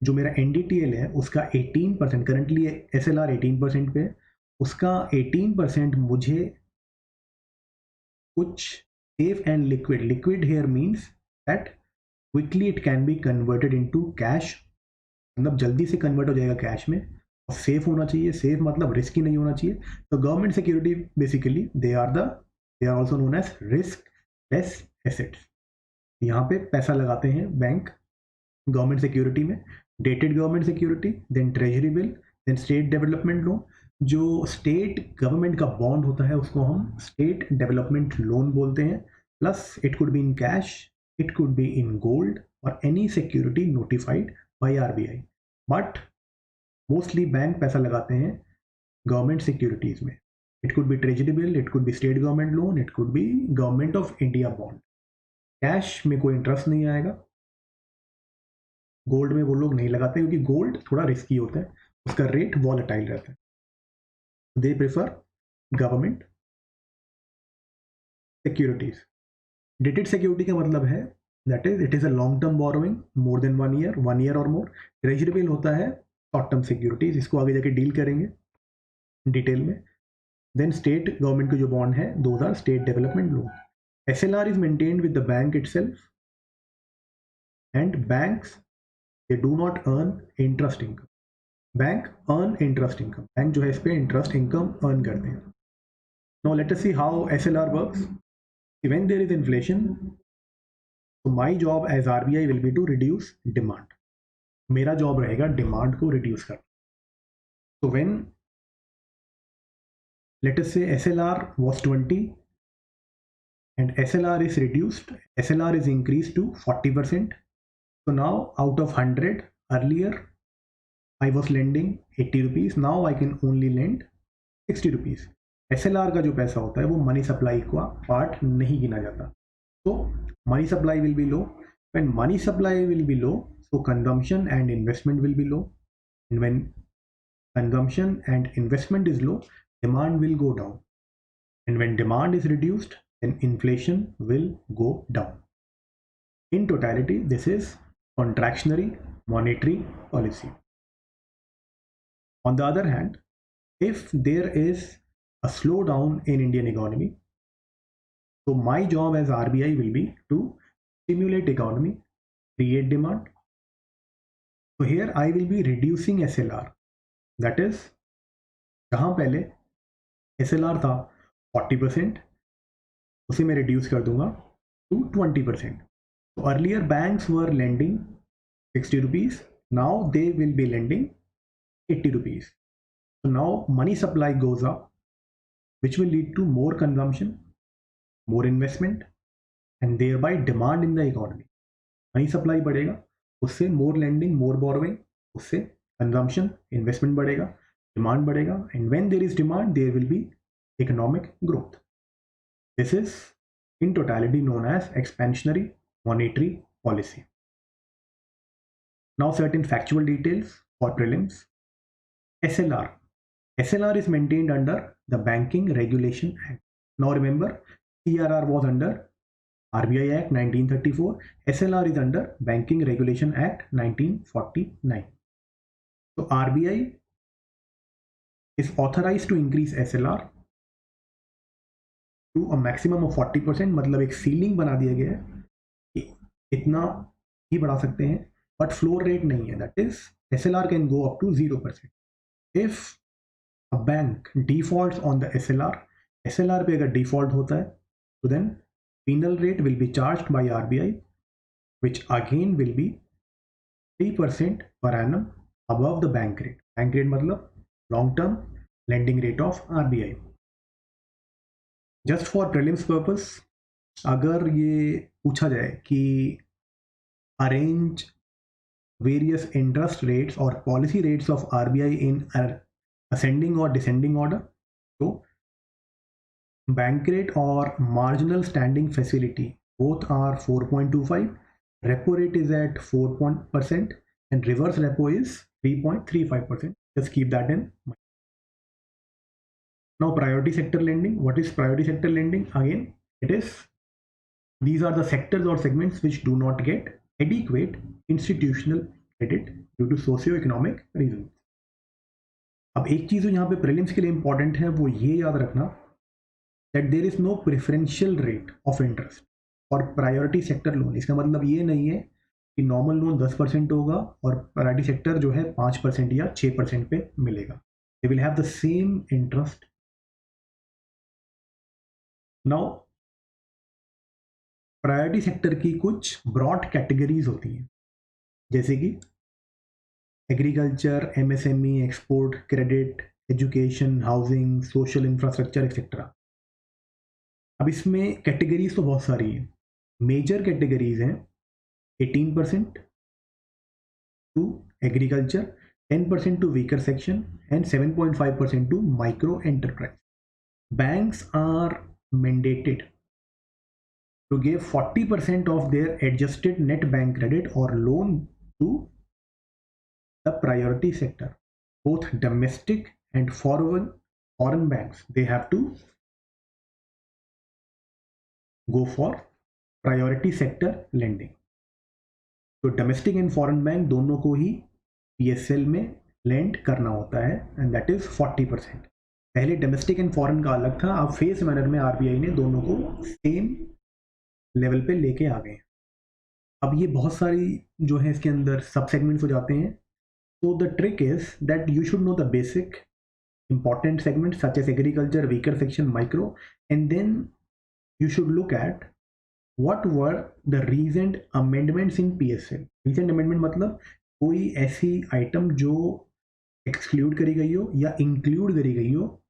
जो मेरा NDTL है उसका 18%, currently SLR 18% पे, उसका 18% मुझे कुछ safe and liquid here means that quickly it can be converted into cash, मतलब जल्दी से कन्वर्ट हो जाएगा कैश में, और सेफ होना चाहिए। सेफ मतलब रिस्की नहीं होना चाहिए। तो government security basically they are also known as riskless assets. यहाँ पे पैसा लगाते हैं बैंक गवर्नमेंट सिक्योरिटी में, dated government security, then treasury bill, then state development loan. जो स्टेट गवर्नमेंट का बॉन्ड होता है उसको हम स्टेट डेवलपमेंट लोन बोलते हैं। Plus it could be in cash, it could be in gold, और any security notified by RBI. But mostly bank पैसा लगाते हैं गवर्नमेंट सिक्योरिटीज में। It could B treasury bill, it could B state government loan, it could B government of India bond. Cash में कोई interest नहीं आएगा, gold में वो लोग नहीं लगाते क्योंकि गोल्ड थोड़ा रिस्की होता है, उसका रेट वॉलेटाइल रहता है। They prefer government securities. Dated security का मतलब है that is it is a long term borrowing more than 1 year और मोर। ट्रेजरी बिल होता है शॉर्ट टर्म सिक्योरिटीज, इसको आगे जाके डील करेंगे डिटेल में। देन स्टेट गवर्नमेंट के जो बॉन्ड है those are state development loan. SLR is maintained with the bank itself, and banks they do not earn interest income. Bank earn interest income, bank जो है इस पे interest income earn करते हैं। Now let us see how SLR works. When there is inflation, so my job as RBI will be to reduce demand. मेरा job रहेगा demand को reduce करना। So when let us say SLR was 20 and SLR is reduced, SLR is increased to 40%. So now out of 100, earlier I was lending 80 rupees, now I can only lend 60 rupees. SLR का जो पैसा होता है वो money supply का part नहीं गिना जाता। तो money supply will be low. When money supply will be low, so consumption and investment will be low. And when consumption and investment is low, demand will go down. And when demand is reduced, then inflation will go down. In totality, this is contractionary monetary policy. On the other hand, if there is a slowdown in Indian economy, so my job as RBI will be to stimulate economy, create demand. So here I will be reducing SLR. That is, जहाँ पहले SLR था 40%, उसे मैं reduce कर दूंगा to 20%. So earlier banks were lending 60 rupees, now they will be lending 80 rupees. So now money supply goes up, which will lead to more consumption, more investment, and thereby demand in the economy. Money supply बढ़ेगा, उससे more lending, more borrowing, उससे consumption, investment बढ़ेगा, demand बढ़ेगा, and when there is demand, there will be economic growth. This is in totality known as expansionary monetary policy. Now certain factual details for prelims. SLR. SLR is maintained under the Banking Regulation Act. Now remember, CRR was under RBI Act 1934. SLR is under Banking Regulation Act 1949. So RBI is authorized to increase SLR to a maximum of 40%. मतलब एक ceiling बना दिया गया है कि इतना ही बढ़ा सकते हैं, बट फ्लोर रेट नहीं है. That is SLR can go up to 0%. If a bank default on the SLR पे अगर डिफॉल्ट होता है तो then penal rate will be charged by RBI, which again will be 3% per annum above the bank rate. Bank rate मतलब long term lending rate of RBI. Just for prelims purpose, अगर ये पूछा जाए कि arrange various interest rates or policy rates of RBI in ascending or descending order, तो bank rate or marginal standing facility both are 4.25, repo rate is at 4% and reverse repo is 3.35%. Just keep that in mind. Now priority sector lending. What is priority sector lending? Again, these are the sectors or segments which do not get adequate institutional credit due to socio-economic reasons. अब एक चीज जो यहाँ पे prelims के लिए important है वो ये याद रखना that there is no preferential rate of interest और प्रायोरिटी सेक्टर लोन. इसका मतलब ये नहीं है कि नॉर्मल लोन 10% होगा और प्रायोरिटी सेक्टर जो है 5% या 6% पे मिलेगा. They will have the same interest. Now priority sector की कुछ ब्रॉड कैटेगरीज होती हैं, जैसे कि agriculture, MSME, export, credit, education, housing, social infrastructure etcetera. अब इसमें कैटेगरीज तो बहुत सारी हैं. मेजर कैटेगरीज हैं 18% to agriculture, 10% to weaker section and 7.5% to micro enterprise. Banks are mandated to give 40% of their adjusted net bank credit or loan to the priority sector. Both domestic and foreign banks, they have to go for priority sector lending. तो domestic and foreign bank दोनों को ही PSL में lend करना होता है and that is 40%. पहले domestic and foreign का अलग था, अब फेस मैनर में आरबीआई ने दोनों को सेम लेवल पे लेके आ गए. अब ये बहुत सारी जो है इसके अंदर सब सेगमेंट्स हो जाते हैं. तो the trick is that you should know the basic important segment such as agriculture, weaker section, micro, and then you should look at what were the recent amendments in PSL. Recent amendment मतलब कोई ऐसी item जो exclude करी गई हो या include करी गई हो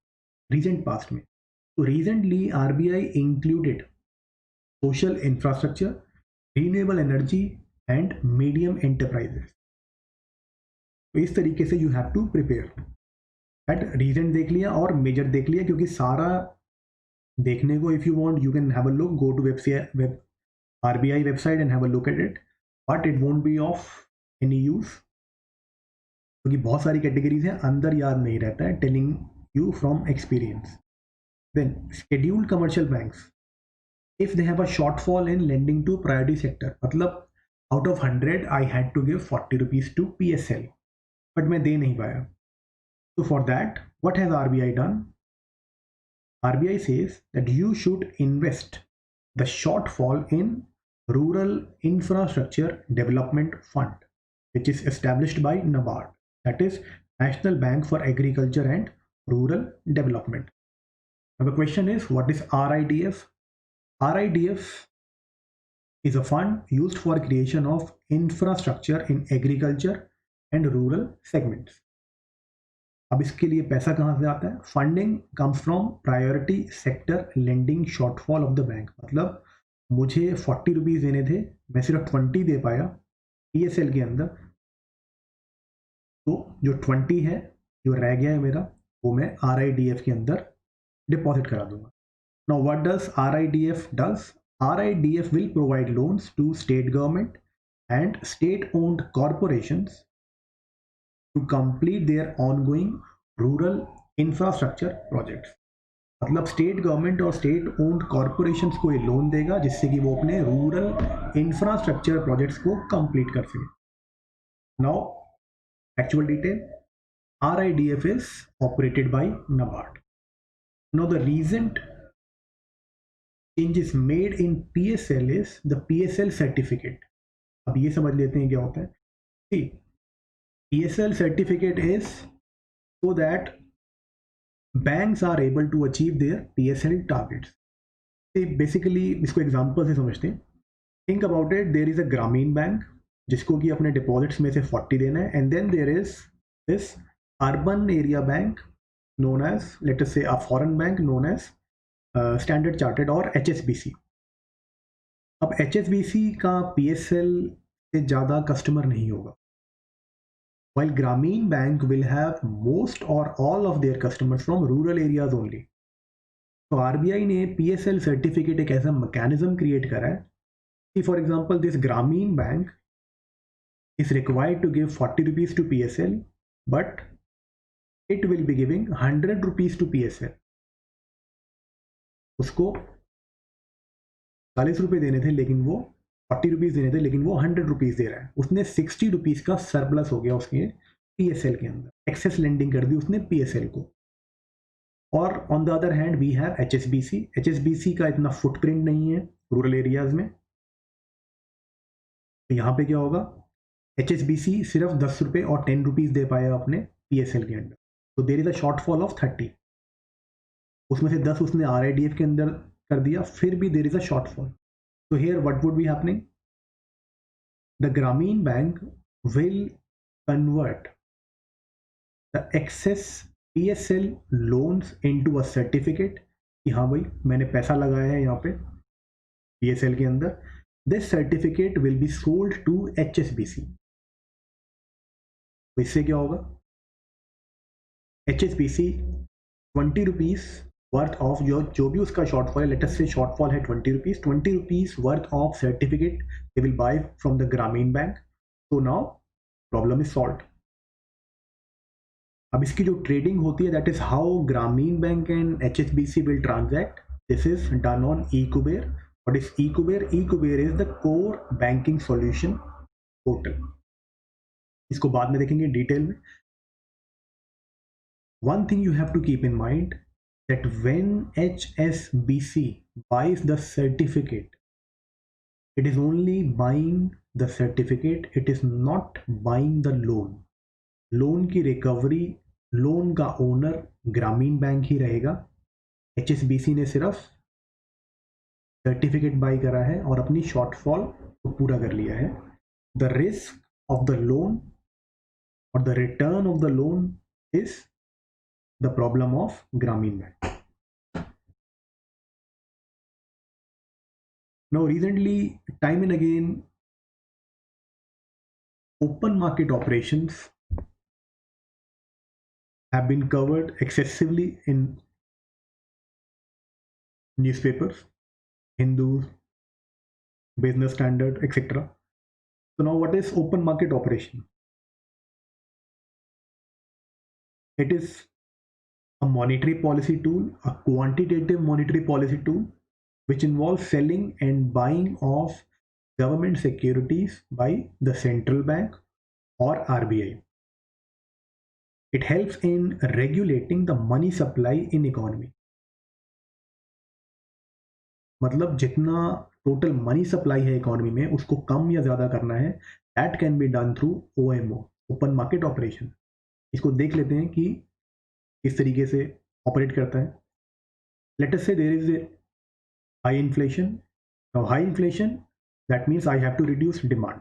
recent past में. तो recently RBI included social infrastructure, renewable energy and medium enterprises. तो इस तरीके से you have to prepare. That recent देख लिया और major देख लिया, क्योंकि सारा देखने को if you want you can have a look, go to RBI website and have a look at it, but it won't be of any use क्योंकि बहुत सारी कैटेगरीज हैं, अंदर याद नहीं रहता है. Telling you from experience. Then scheduled commercial banks, if they have a shortfall in lending to priority sector, मतलब out of 100 I had to give 40 rupees to PSL, but मैं दे नहीं पाया. So for that, what has RBI done? RBI says that you should invest the shortfall in Rural Infrastructure Development Fund, which is established by NABARD, that is National Bank for Agriculture and Rural Development. Now the question is, what is RIDF? RIDF is a fund used for creation of infrastructure in agriculture and rural segments. अब इसके लिए पैसा कहाँ से आता है? Funding comes from priority sector lending shortfall of the bank. मतलब मुझे 40 रुपीज़ देने थे, मैं सिर्फ 20 दे पाया PSL के अंदर, तो जो 20 है जो रह गया है मेरा वो मैं RIDF के अंदर डिपॉजिट करा दूंगा. Now, what does RIDF does? RIDF will provide loans to state government and state-owned corporations to complete their ongoing rural infrastructure projects. मतलब स्टेट गवर्नमेंट और स्टेट ओन्ड कॉरपोरेशंस को ये लोन देगा जिससे कि वो अपने रूरल इंफ्रास्ट्रक्चर प्रोजेक्ट्स को कंप्लीट कर सके. Now actual detail. RIDF is operated by NABARD. Now the recent changes made in PSL is the PSL certificate. अब ये समझ लेते हैं क्या होता है. See, PSL certificate is so that banks are able to achieve their PSL targets. See, basically इसको example से समझते हैं. Think about it. There is a Grameen Bank जिसको कि अपने डिपॉजिट्स में से 40 देना है, and then there is this urban area bank known as, let us say, a foreign bank known as Standard Chartered or HSBC. अब HSBC का PSL से ज़्यादा कस्टमर नहीं होगा, while Grameen Bank will have most or all of their customers from rural areas only. तो RBI ने PSL certificate एक ऐसा मैकेनिज्म क्रिएट करा है कि फॉर एग्जांपल दिस ग्रामीण bank is required to give 40 rupees to PSL, but it will be giving 100 rupees to PSL. उसको 40 रुपये देने थे लेकिन वो 40 रुपीज़ देने थे लेकिन वो 100 रुपीज़ दे रहा है. उसने 60 रुपीज़ का सरप्लस हो गया उसके PSL के अंदर, एक्सेस लेंडिंग कर दी उसने PSL को. और on the other hand we have HSBC का इतना फुटप्रिंट नहीं है रूरल एरियाज में. तो यहाँ पे क्या होगा, HSBC सिर्फ 10 रुपये और 10 रुपीज़ दे पाया अपने PSL के अंदर. तो देर इज अ शॉर्टफॉल ऑफ 30. उसमें से 10 उसने RIDF के अंदर कर दिया, फिर भी देर इज अ शॉर्टफॉल. तो here what would be happening, the Gramin bank will convert the excess PSL loans into a certificate कि हाँ भाई मैंने पैसा लगाया है यहाँ पे PSL के अंदर. This certificate will be sold to HSBC. तो इससे क्या होगा, HSBC 20 रुपीज़ वर्थ ऑफ जो भी उसका शॉर्टफॉल है, लेटेस्ट से शॉर्टफॉल है 20 rupees worth of certificate they will buy from the Gramin bank. तो नाउ प्रॉब्लम इज सॉल्व्ड. अब इसकी जो ट्रेडिंग होती है दैट इज हाउ ग्रामीण bank and HSBC will transact. This is done on eKuber. What is eKuber? eKuber is the core banking solution portal. इसको बाद में देखेंगे डिटेल में. One thing you have to keep in mind that when HSBC buys the certificate, it is only buying the certificate, it is not buying the loan. Loan की recovery, loan का owner ग्रामीण bank ही रहेगा. HSBC ने सिर्फ certificate by करा है और अपनी शॉर्टफॉल को पूरा कर लिया है. The risk of the loan और the return of the loan is the problem of Gramin bank. Now recently time and again open market operations have been covered excessively in newspapers, Hindu, Business Standard, etc. So now what is open market operation? It is a monetary policy tool, a quantitative monetary policy tool, which involves selling and buying of government securities by the central bank or RBI. It helps in regulating the money supply in economy. मतलब जितना total money supply है economy में उसको कम या ज़्यादा करना है, that can be done through OMO, open market operation. इसको देख लेते हैं कि किस तरीके से ऑपरेट करता है. Let us say there is high inflation. Now high inflation that means I have to reduce demand.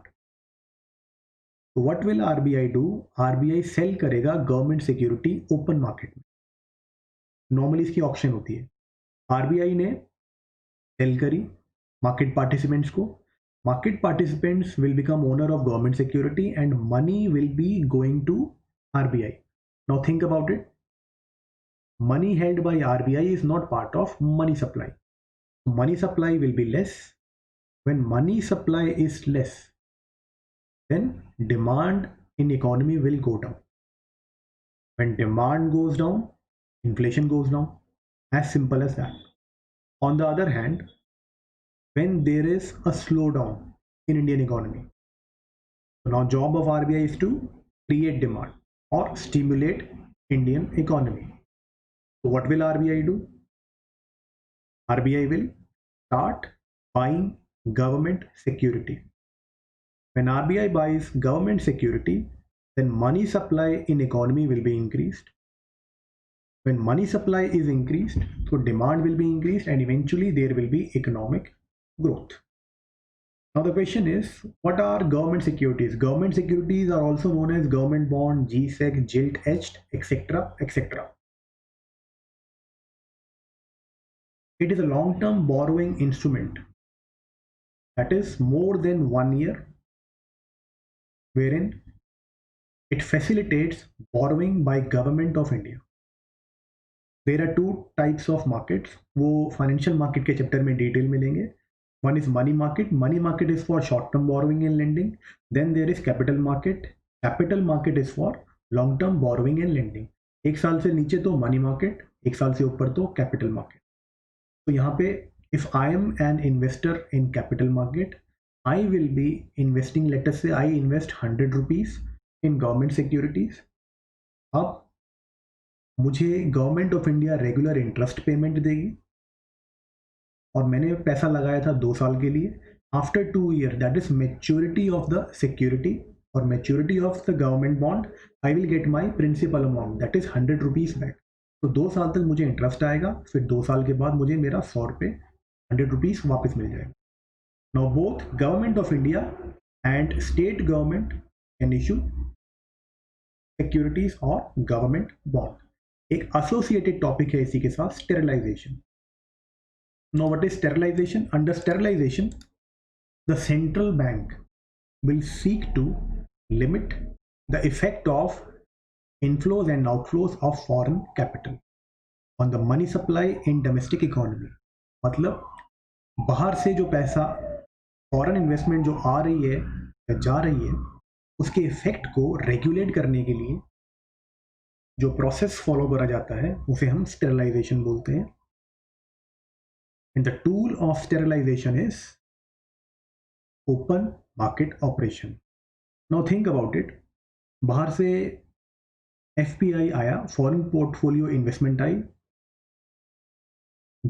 तो what will RBI do? RBI sell करेगा गवर्नमेंट सिक्योरिटी ओपन मार्केट में. नॉर्मली इसकी ऑप्शन होती है. RBI ने sell करी market participants को. Market participants will become owner of government security and money will be going to RBI. Now think about it. money held by RBI is not part of money supply. Money supply will be less. When money supply is less, then demand in economy will go down. When demand goes down, inflation goes down. As simple as that. On the other hand, when there is a slowdown in Indian economy, so now job of RBI is to create demand or stimulate Indian economy. So what will RBI do? RBI will start buying government security. When RBI buys government security, then money supply in economy will be increased. When money supply is increased, so demand will be increased and eventually there will be economic growth. Now the question is, what are government securities? Government securities are also known as government bond, GSEC, gilt edged, etc. etc. It is a long-term borrowing instrument that is more than 1 year, wherein it facilitates borrowing by government of India. There are two types of markets, वो financial market के chapter में detail में लेंगे. One is money market. Money market is for short-term borrowing and lending. Then there is capital market. Capital market is for long-term borrowing and lending. एक साल से नीचे तो money market, एक साल से ऊपर तो capital market. तो यहाँ पे if I am an investor in capital market, I will be investing, let us say I invest 100 rupees in government securities. अब मुझे government of India regular interest payment देगी और मैंने पैसा लगाया था 2 साल के लिए. After 2 year, that is maturity of the security और maturity of the government bond, I will get my principal amount that is 100 rupees back. तो 2 साल तक मुझे इंटरेस्ट आएगा, फिर 2 साल के बाद मुझे मेरा 100 रुपये 100 रुपीज वापस मिल जाएगा. Now both government of India and state government can issue securities और गवर्नमेंट बॉन्ड. एक एसोसिएटेड टॉपिक है इसी के साथ, sterilisation. Now what is sterilization? Under sterilization, the central bank will seek to limit the effect of inflows and outflows of foreign capital on the money supply in domestic economy. मतलब बाहर से जो पैसा foreign investment जो आ रही है या जा रही है, उसके इफेक्ट को रेगुलेट करने के लिए जो प्रोसेस फॉलो करा जाता है उसे हम स्टेरिलाइजेशन बोलते हैं. And the tool of sterilization is open market operation. Now think about it. बाहर से FPI आया, फॉरेन पोर्टफोलियो इन्वेस्टमेंट आई,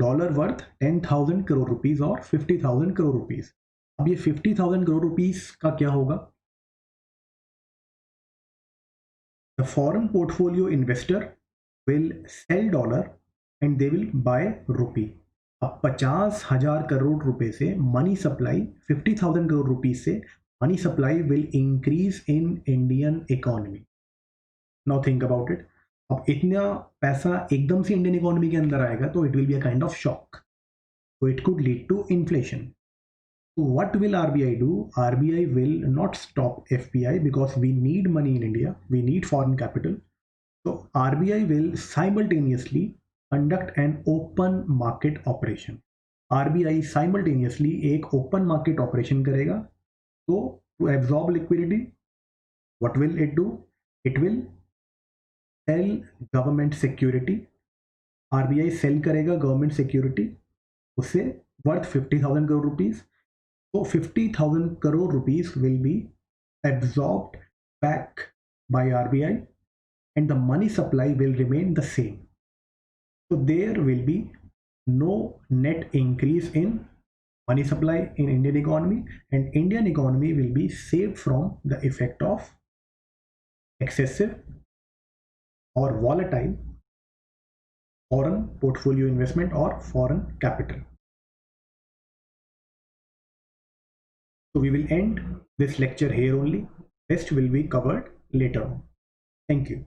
डॉलर वर्थ 10,000 करोड़ रुपीस और 50,000 करोड़ रुपीस. अब ये 50,000 करोड़ रुपीस का क्या होगा? The foreign portfolio investor will sell dollar and they will buy rupee. अब 50,000 करोड़ रुपए से मनी सप्लाई, 50,000 करोड़ रुपीज से money supply will increase in Indian economy. Now think about it. अब इतना पैसा एकदम से इंडियन इकोनॉमी के अंदर आएगा तो it will be a kind of shock, so it could lead to inflation. So what will RBI do? RBI will not stop FPI because we need money in India, we need foreign capital. So RBI will simultaneously conduct an open market operation. RBI simultaneously एक open market operation करेगा. So to absorb liquidity, what will it do? It will sell government security. RBI sell करेगा government security, उससे worth 50,000 crore rupees. So 50,000 crore rupees will be absorbed back by RBI and the money supply will remain the same. So there will be no net increase in money supply in Indian economy, and Indian economy will be saved from the effect of excessive or volatile foreign portfolio investment or foreign capital. So we will end this lecture here only. Rest will be covered later on. Thank you.